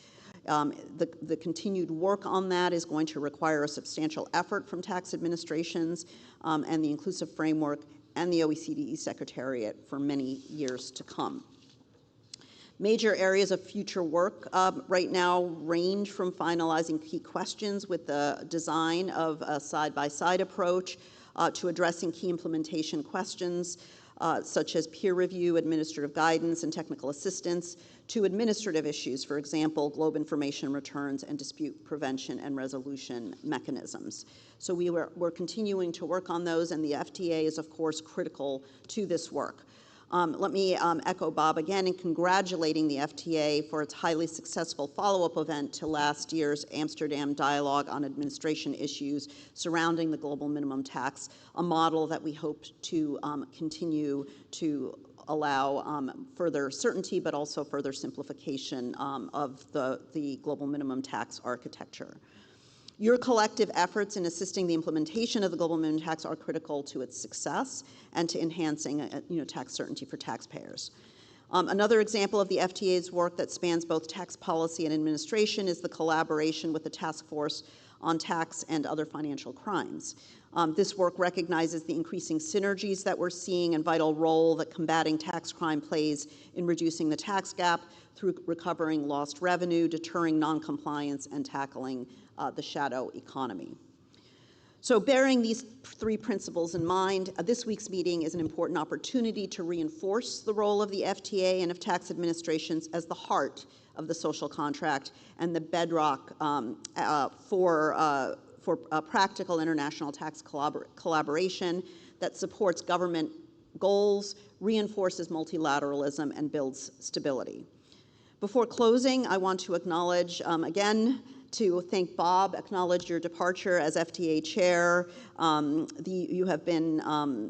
The continued work on that is going to require a substantial effort from tax administrations and the inclusive framework and the OECD Secretariat for many years to come. Major areas of future work right now range from finalizing key questions with the design of a side-by-side approach to addressing key implementation questions such as peer review, administrative guidance, and technical assistance, to administrative issues, for example, globe information returns and dispute prevention and resolution mechanisms. So we're continuing to work on those, and the FTA is, of course, critical to this work. Let me echo Bob again in congratulating the FTA for its highly successful follow-up event to last year's Amsterdam Dialogue on Administration Issues surrounding the global minimum tax, a model that we hope to continue to allow further certainty, but also further simplification of the global minimum tax architecture. Your collective efforts in assisting the implementation of the global minimum tax are critical to its success and to enhancing tax certainty for taxpayers. Another example of the FTA's work that spans both tax policy and administration is the collaboration with the Task Force on Tax and Other Financial Crimes. This work recognizes the increasing synergies that we're seeing and vital role that combating tax crime plays in reducing the tax gap through recovering lost revenue, deterring noncompliance, and tackling the shadow economy. So bearing these three principles in mind, this week's meeting is an important opportunity to reinforce the role of the FTA and of tax administrations as the heart of the social contract and the bedrock for practical international tax collaboration that supports government goals, reinforces multilateralism, and builds stability. Before closing, I want to acknowledge, again, to thank Bob, acknowledge your departure as FTA chair. You have been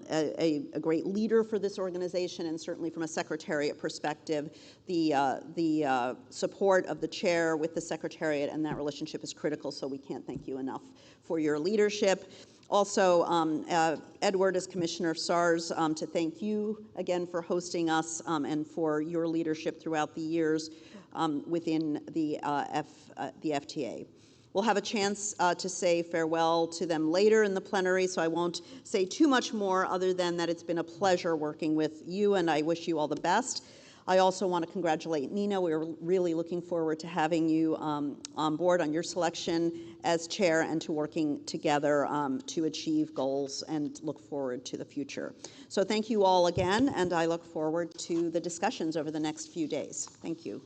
a great leader for this organization, and certainly from a secretariat perspective, the support of the chair with the secretariat and that relationship is critical, so we can't thank you enough for your leadership. Also, Edward, as Commissioner of SARS, to thank you again for hosting us and for your leadership throughout the years within the FTA. We'll have a chance to say farewell to them later in the plenary, so I won't say too much more other than that it's been a pleasure working with you, and I wish you all the best. I also want to congratulate Nina. We're really looking forward to having you on board on your selection as chair and to working together to achieve goals and look forward to the future. So thank you all again, and I look forward to the discussions over the next few days. Thank you.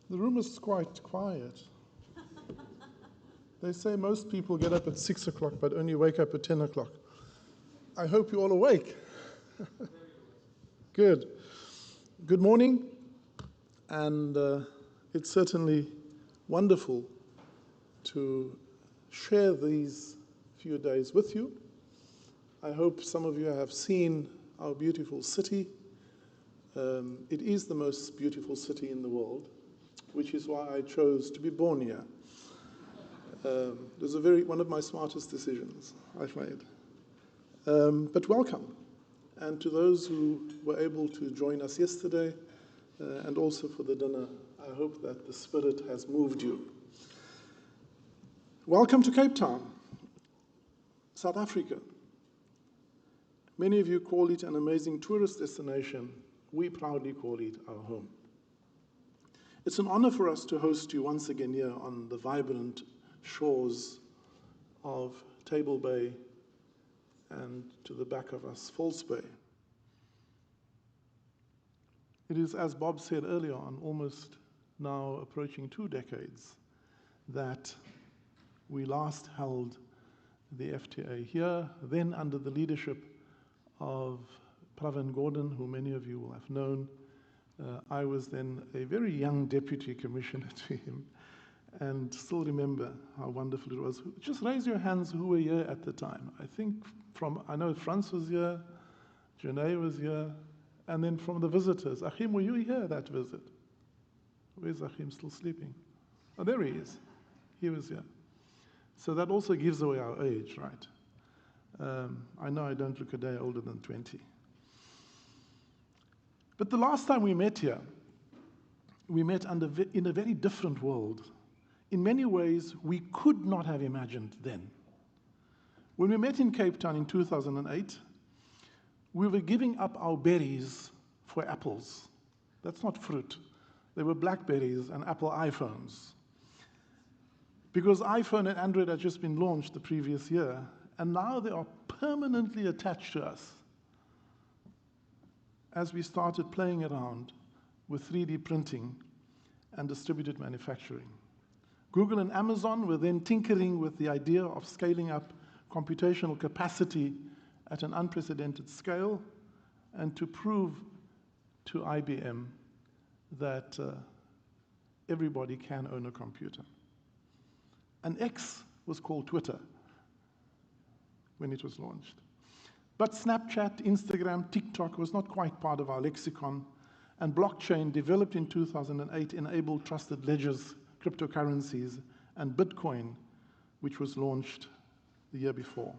The room is quite quiet. They say most people get up at 6 o'clock, but only wake up at 10 o'clock. I hope you're all awake. Good. Good morning. And it's certainly wonderful to share these few days with you. I hope some of you have seen our beautiful city. It is the most beautiful city in the world, which is why I chose to be born here. It was one of my smartest decisions I've made. But welcome. And to those who were able to join us yesterday, and also for the dinner, I hope that the spirit has moved you. Welcome to Cape Town, South Africa. Many of you call it an amazing tourist destination. We proudly call it our home. It's an honor for us to host you once again here on the vibrant shores of Table Bay and to the back of us, False Bay. It is, as Bob said earlier on, almost now approaching 2 decades that we last held the FTA here, then under the leadership of Pravin Gordhan, who many of you will have known. I was then a very young deputy commissioner to him and still remember how wonderful it was. Just raise your hands who were here at the time. I know Frans was here, Janae was here, And then from the visitors, Achim, were you here at that visit? Where's Achim, still sleeping? Oh, there he is. He was here. So that also gives away our age, right? I know I don't look a day older than 20. But the last time we met here, we met in a very different world. In many ways, we could not have imagined then. When we met in Cape Town in 2008, we were giving up our berries for apples. That's not fruit. They were BlackBerries and Apple iPhones. Because iPhone and Android had just been launched the previous year, and now they are permanently attached to us as we started playing around with 3D printing and distributed manufacturing. Google and Amazon were then tinkering with the idea of scaling up computational capacity at an unprecedented scale, and to prove to IBM that everybody can own a computer. And X was called Twitter when it was launched. But Snapchat, Instagram, TikTok was not quite part of our lexicon, and blockchain, developed in 2008, enabled trusted ledgers, cryptocurrencies, and Bitcoin, which was launched the year before.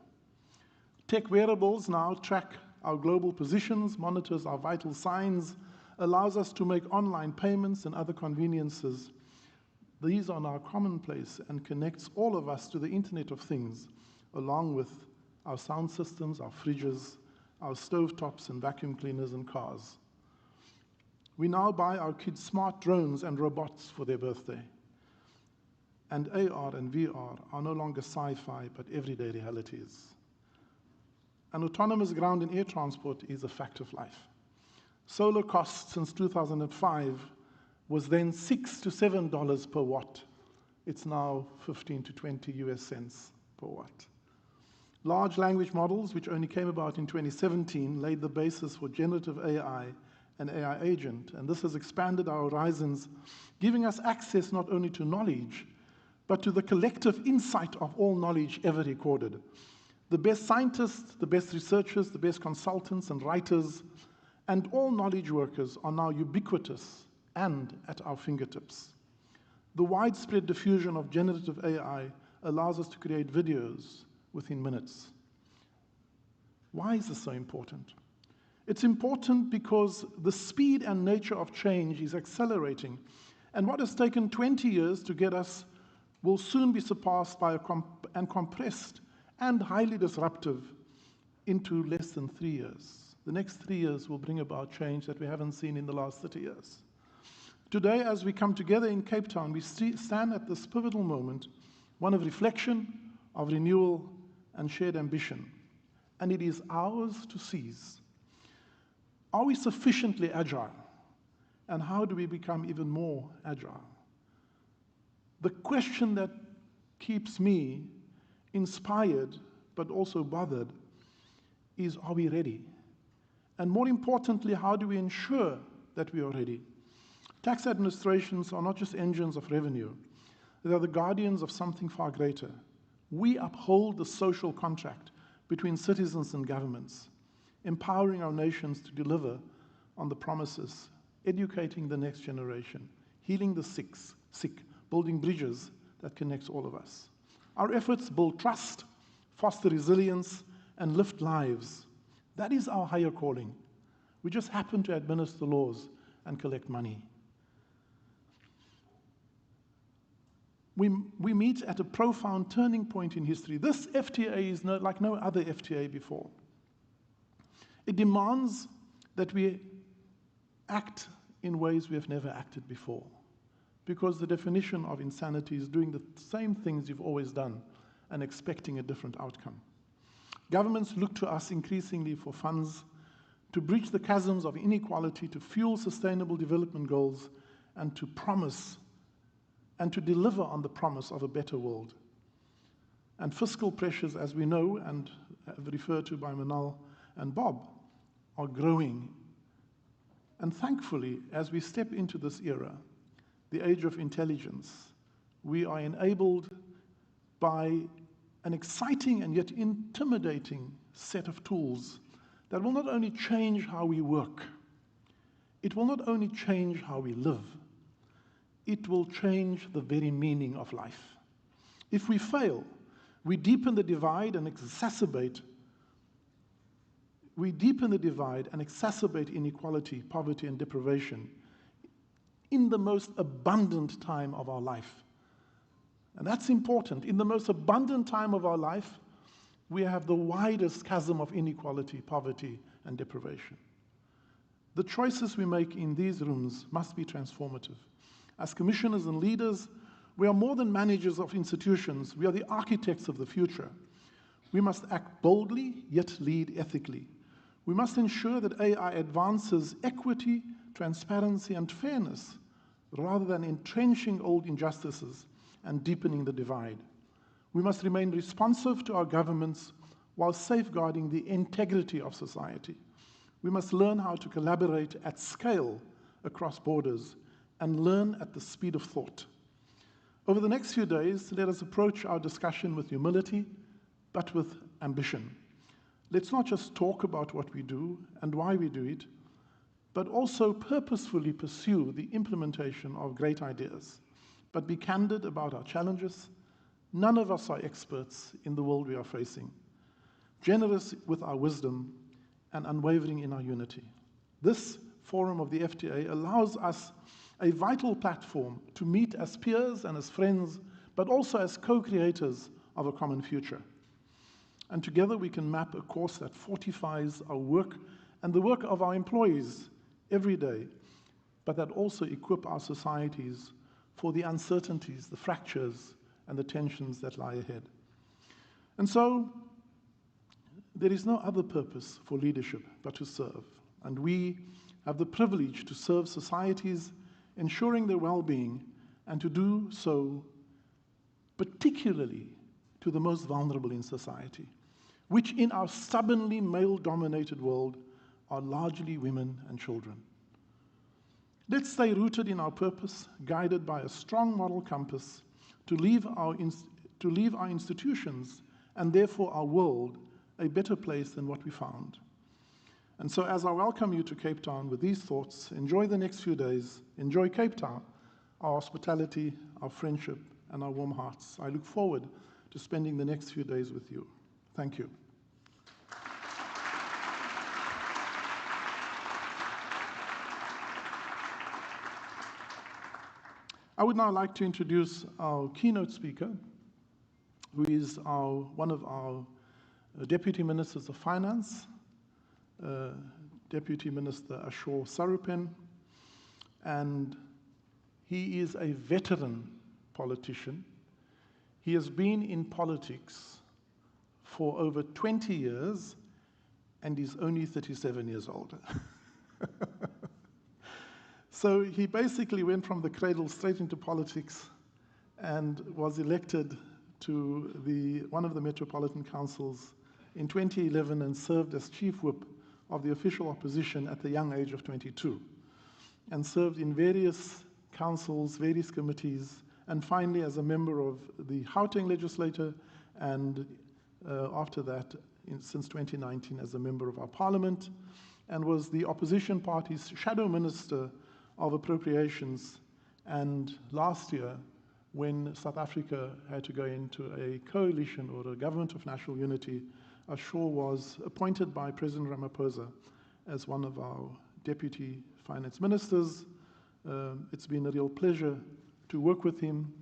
Tech wearables now track our global positions, monitors our vital signs, allows us to make online payments and other conveniences. These are now commonplace and connects all of us to the Internet of Things, along with our sound systems, our fridges, our stovetops and vacuum cleaners and cars. We now buy our kids smart drones and robots for their birthday. And AR and VR are no longer sci-fi, but everyday realities. And autonomous ground and air transport is a fact of life. Solar cost since 2005 was then $6 to $7 per watt. It's now 15 to 20 US cents per watt. Large language models, which only came about in 2017, laid the basis for generative AI and AI agent, and this has expanded our horizons, giving us access not only to knowledge, but to the collective insight of all knowledge ever recorded. The best scientists, the best researchers, the best consultants and writers, and all knowledge workers are now ubiquitous and at our fingertips. The widespread diffusion of generative AI allows us to create videos within minutes. Why is this so important? It's important because the speed and nature of change is accelerating, and what has taken 20 years to get us will soon be surpassed by and compressed and highly disruptive into less than 3 years. The next 3 years will bring about change that we haven't seen in the last 30 years. Today, as we come together in Cape Town, we stand at this pivotal moment, one of reflection, of renewal, and shared ambition. And it is ours to seize. Are we sufficiently agile? And how do we become even more agile? The question that keeps me inspired, but also bothered, is, are we ready? And more importantly, how do we ensure that we are ready? Tax administrations are not just engines of revenue. They are the guardians of something far greater. We uphold the social contract between citizens and governments, empowering our nations to deliver on the promises, educating the next generation, healing the sick, building bridges that connects all of us. Our efforts build trust, foster resilience, and lift lives. That is our higher calling. We just happen to administer laws and collect money. We meet at a profound turning point in history. This FTA is like no other FTA before. It demands that we act in ways we have never acted before, because the definition of insanity is doing the same things you've always done and expecting a different outcome. Governments look to us increasingly for funds to bridge the chasms of inequality, to fuel sustainable development goals, and to promise and to deliver on the promise of a better world. And fiscal pressures, as we know, and referred to by Manal and Bob, are growing. And thankfully, as we step into this era, the age of intelligence, we are enabled by an exciting and yet intimidating set of tools that will not only change how we work, it will not only change how we live, it will change the very meaning of life. If we fail, we deepen the divide and exacerbate inequality, poverty, and deprivation in the most abundant time of our life. And that's important. In the most abundant time of our life, we have the widest chasm of inequality, poverty, and deprivation. The choices we make in these rooms must be transformative. As commissioners and leaders, we are more than managers of institutions. We are the architects of the future. We must act boldly, yet lead ethically. We must ensure that AI advances equity, transparency, and fairness, rather than entrenching old injustices and deepening the divide. We must remain responsive to our governments while safeguarding the integrity of society. We must learn how to collaborate at scale across borders and learn at the speed of thought. Over the next few days, let us approach our discussion with humility, but with ambition. Let's not just talk about what we do and why we do it, but also purposefully pursue the implementation of great ideas, but be candid about our challenges. None of us are experts in the world we are facing, generous with our wisdom and unwavering in our unity. This forum of the FTA allows us a vital platform to meet as peers and as friends, but also as co-creators of a common future. And together we can map a course that fortifies our work and the work of our employees every day, but that also equip our societies for the uncertainties, the fractures, and the tensions that lie ahead. And so, there is no other purpose for leadership but to serve. And we have the privilege to serve societies, ensuring their well-being, and to do so particularly to the most vulnerable in society, which in our stubbornly male-dominated world are largely women and children. Let's stay rooted in our purpose, guided by a strong moral compass, to leave our institutions and therefore our world a better place than what we found. And so as I welcome you to Cape Town with these thoughts, enjoy the next few days, enjoy Cape Town, our hospitality, our friendship, and our warm hearts. I look forward to spending the next few days with you. Thank you. I would now like to introduce our keynote speaker, who is one of our Deputy Ministers of Finance, Deputy Minister Ashore Sarupen, and he is a veteran politician. He has been in politics for over 20 years and is only 37 years old. So he basically went from the cradle straight into politics and was elected to one of the metropolitan councils in 2011 and served as chief whip of the official opposition at the young age of 22, and served in various councils, various committees, and finally as a member of the Gauteng legislature, and after that, since 2019, as a member of our parliament, and was the opposition party's shadow minister of appropriations. And last year, when South Africa had to go into a coalition or a government of national unity, Ashore was appointed by President Ramaphosa as one of our deputy finance ministers. It's been a real pleasure to work with him.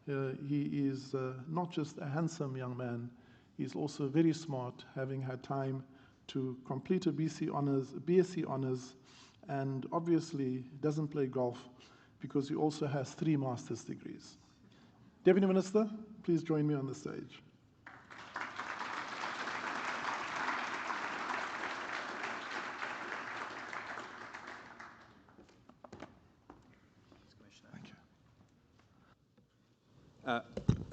He is not just a handsome young man, he's also very smart, having had time to complete a BSc honors, and obviously doesn't play golf because he also has 3 master's degrees. Deputy Minister, please join me on the stage.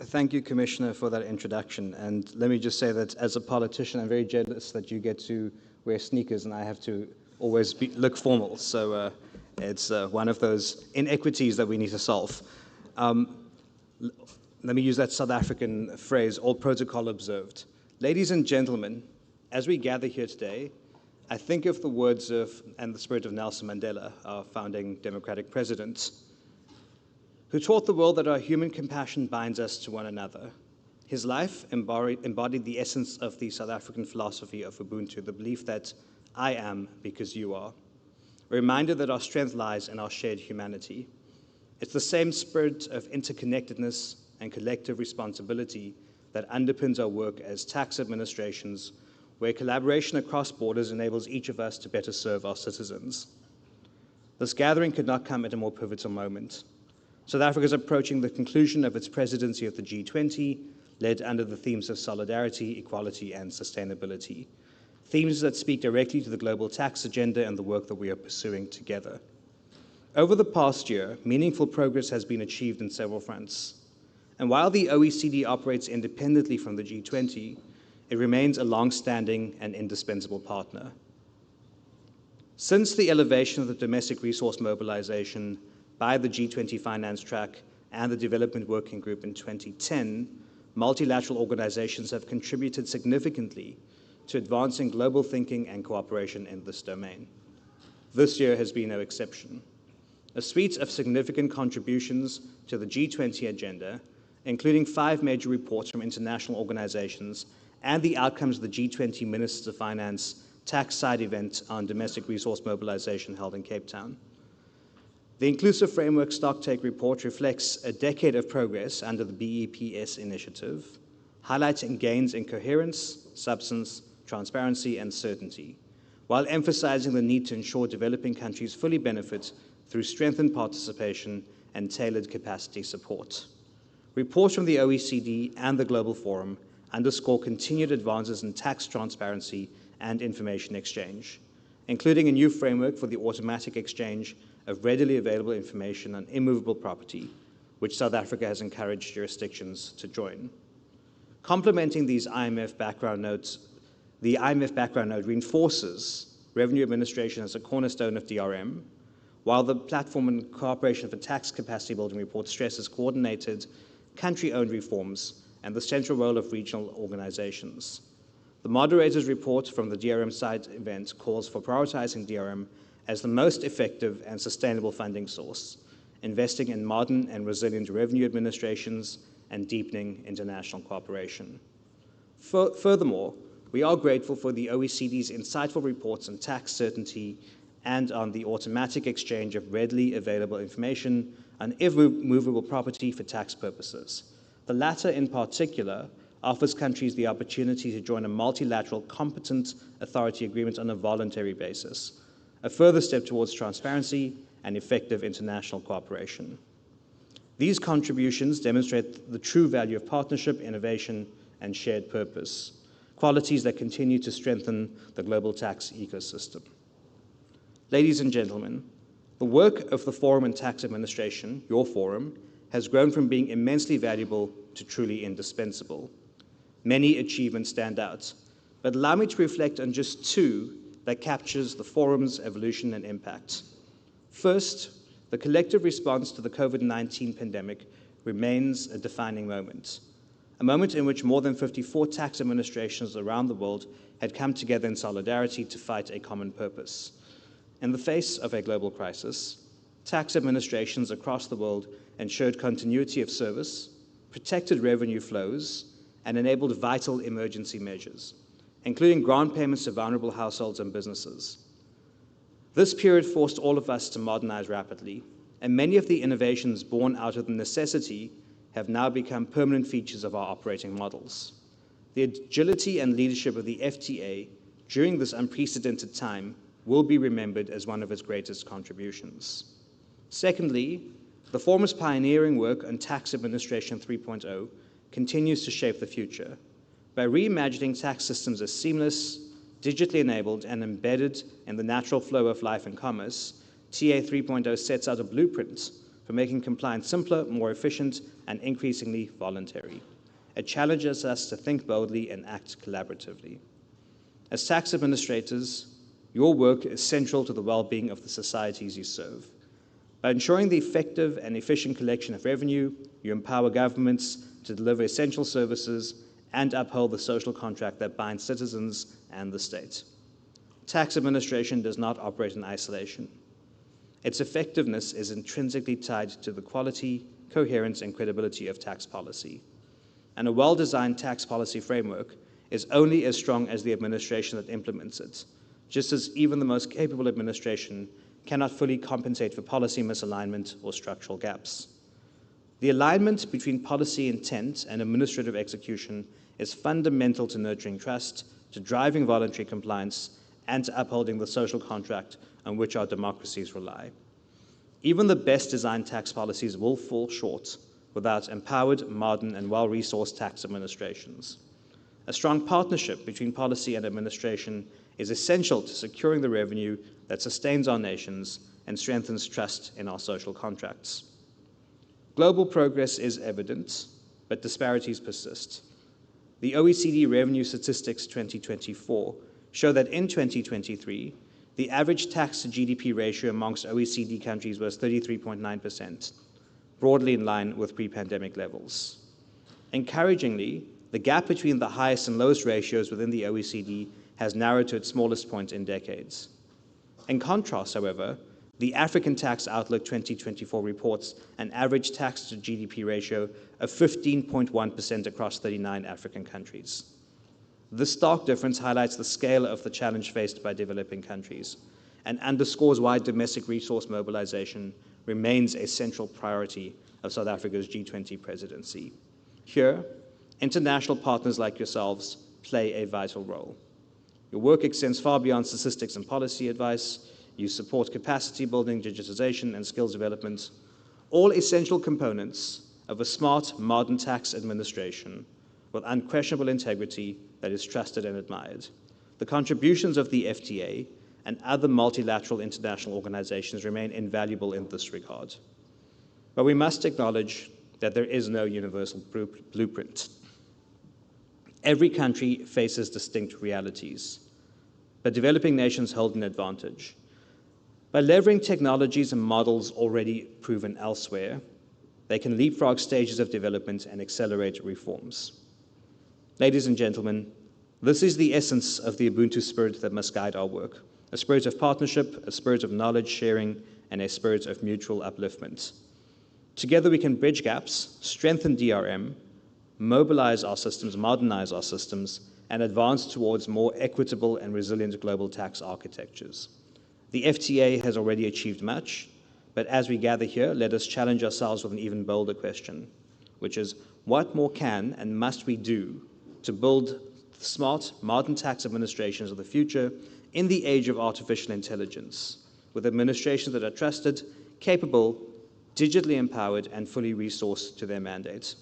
Thank you, Commissioner, for that introduction. And let me just say that as a politician, I'm very jealous that you get to wear sneakers and I have to always look formal. So it's one of those inequities that we need to solve. Let me use that South African phrase, all protocol observed. Ladies and gentlemen, as we gather here today, I think of the words of and the spirit of Nelson Mandela, our founding democratic president, who taught the world that our human compassion binds us to one another. His life embodied the essence of the South African philosophy of Ubuntu, the belief that I am because you are. A reminder that our strength lies in our shared humanity. It's the same spirit of interconnectedness and collective responsibility that underpins our work as tax administrations, where collaboration across borders enables each of us to better serve our citizens. This gathering could not come at a more pivotal moment. South Africa is approaching the conclusion of its presidency of the G20, led under the themes of solidarity, equality, and sustainability. Themes that speak directly to the global tax agenda and the work that we are pursuing together. Over the past year, meaningful progress has been achieved in several fronts. And while the OECD operates independently from the G20, it remains a long-standing and indispensable partner. Since the elevation of the domestic resource mobilization by the G20 Finance Track and the Development Working Group in 2010, multilateral organizations have contributed significantly to advancing global thinking and cooperation in this domain. This year has been no exception. A suite of significant contributions to the G20 agenda, including 5 major reports from international organizations and the outcomes of the G20 Ministers of Finance tax side event on domestic resource mobilization held in Cape Town. The Inclusive Framework Stocktake report reflects a decade of progress under the BEPS initiative, highlighting gains in coherence, substance, transparency, and certainty, while emphasizing the need to ensure developing countries fully benefit through strengthened participation and tailored capacity support. Reports from the OECD and the Global Forum underscore continued advances in tax transparency and information exchange, including a new framework for the automatic exchange of readily available information on immovable property, which South Africa has encouraged jurisdictions to join. Complementing these IMF background notes, the IMF background note reinforces revenue administration as a cornerstone of DRM, while the Platform and Cooperation for Tax Capacity Building report stresses coordinated, country-owned reforms and the central role of regional organizations. The moderator's report from the DRM side event calls for prioritizing DRM as the most effective and sustainable funding source, investing in modern and resilient revenue administrations and deepening international cooperation. Furthermore, we are grateful for the OECD's insightful reports on tax certainty and on the automatic exchange of readily available information on immovable property for tax purposes. The latter, in particular, offers countries the opportunity to join a multilateral competent authority agreement on a voluntary basis, a further step towards transparency and effective international cooperation. These contributions demonstrate the true value of partnership, innovation, and shared purpose, qualities that continue to strengthen the global tax ecosystem. Ladies and gentlemen, the work of the Forum and Tax Administration, your forum, has grown from being immensely valuable to truly indispensable. Many achievements stand out, but allow me to reflect on just 2 that captures the forum's evolution and impact. First, the collective response to the COVID-19 pandemic remains a defining moment, a moment in which more than 54 tax administrations around the world had come together in solidarity to fight a common purpose. In the face of a global crisis, tax administrations across the world ensured continuity of service, protected revenue flows, and enabled vital emergency measures, including grant payments to vulnerable households and businesses. This period forced all of us to modernize rapidly, and many of the innovations born out of the necessity have now become permanent features of our operating models. The agility and leadership of the FTA during this unprecedented time will be remembered as one of its greatest contributions. Secondly, the Forum's pioneering work on Tax Administration 3.0 continues to shape the future by reimagining tax systems as seamless, digitally enabled, and embedded in the natural flow of life and commerce. TA 3.0 sets out a blueprint for making compliance simpler, more efficient, and increasingly voluntary. It challenges us to think boldly and act collaboratively. As tax administrators, your work is central to the well-being of the societies you serve. By ensuring the effective and efficient collection of revenue, you empower governments to deliver essential services and uphold the social contract that binds citizens and the state. tax administration does not operate in isolation. Its effectiveness is intrinsically tied to the quality, coherence, and credibility of tax policy. And a well-designed tax policy framework is only as strong as the administration that implements it, just as even the most capable administration cannot fully compensate for policy misalignment or structural gaps. The alignment between policy intent and administrative execution is fundamental to nurturing trust, to driving voluntary compliance, and to upholding the social contract on which our democracies rely. Even the best designed tax policies will fall short without empowered, modern, and well-resourced tax administrations. A strong partnership between policy and administration is essential to securing the revenue that sustains our nations and strengthens trust in our social contracts. Global progress is evident, but disparities persist. The OECD Revenue Statistics 2024 show that in 2023, the average tax to GDP ratio amongst OECD countries was 33.9%, broadly in line with pre-pandemic levels. Encouragingly, the gap between the highest and lowest ratios within the OECD has narrowed to its smallest point in decades. In contrast, however, the African Tax Outlook 2024 reports an average tax to GDP ratio of 15.1% across 39 African countries. This stark difference highlights the scale of the challenge faced by developing countries and underscores why domestic resource mobilization remains a central priority of South Africa's G20 presidency. Here, international partners like yourselves play a vital role. Your work extends far beyond statistics and policy advice. You support capacity building, digitization, and skills development, all essential components of a smart, modern tax administration with unquestionable integrity that is trusted and admired. The contributions of the FTA and other multilateral international organizations remain invaluable in this regard. But we must acknowledge that there is no universal blueprint. Every country faces distinct realities, but developing nations hold an advantage. By leveraging technologies and models already proven elsewhere, they can leapfrog stages of development and accelerate reforms. Ladies and gentlemen, this is the essence of the Ubuntu spirit that must guide our work, a spirit of partnership, a spirit of knowledge sharing, and a spirit of mutual upliftment. Together we can bridge gaps, strengthen DRM, mobilize our systems, modernize our systems, and advance towards more equitable and resilient global tax architectures. The FTA has already achieved much, but as we gather here, let us challenge ourselves with an even bolder question, which is, what more can and must we do to build smart, modern tax administrations of the future in the age of artificial intelligence, with administrations that are trusted, capable, digitally empowered, and fully resourced to their mandate?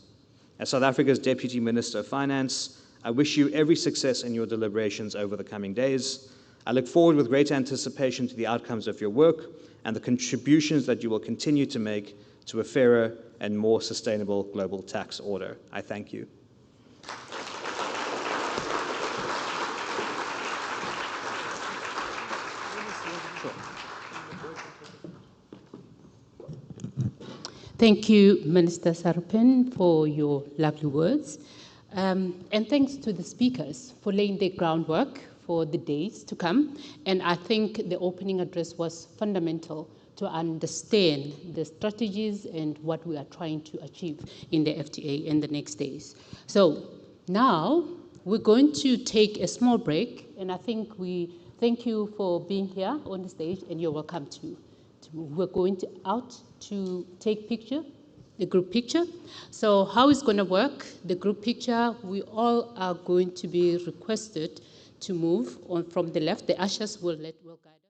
As South Africa's Deputy Minister of Finance, I wish you every success in your deliberations over the coming days. I look forward with great anticipation to the outcomes of your work and the contributions that you will continue to make to a fairer and more sustainable global tax order. I thank you. Thank you, Minister Sarpen, for your lovely words. And thanks to the speakers for laying the groundwork for the days to come. And I think the opening address was fundamental to understand the strategies and what we are trying to achieve in the FTA in the next days. So now we're going to take a small break, and I think we thank you for being here on the stage, and you're welcome to we're going out to take picture, the group picture. So how it's going to work, the group picture, we all are going to be requested to move on from the left. The ushers will guide us.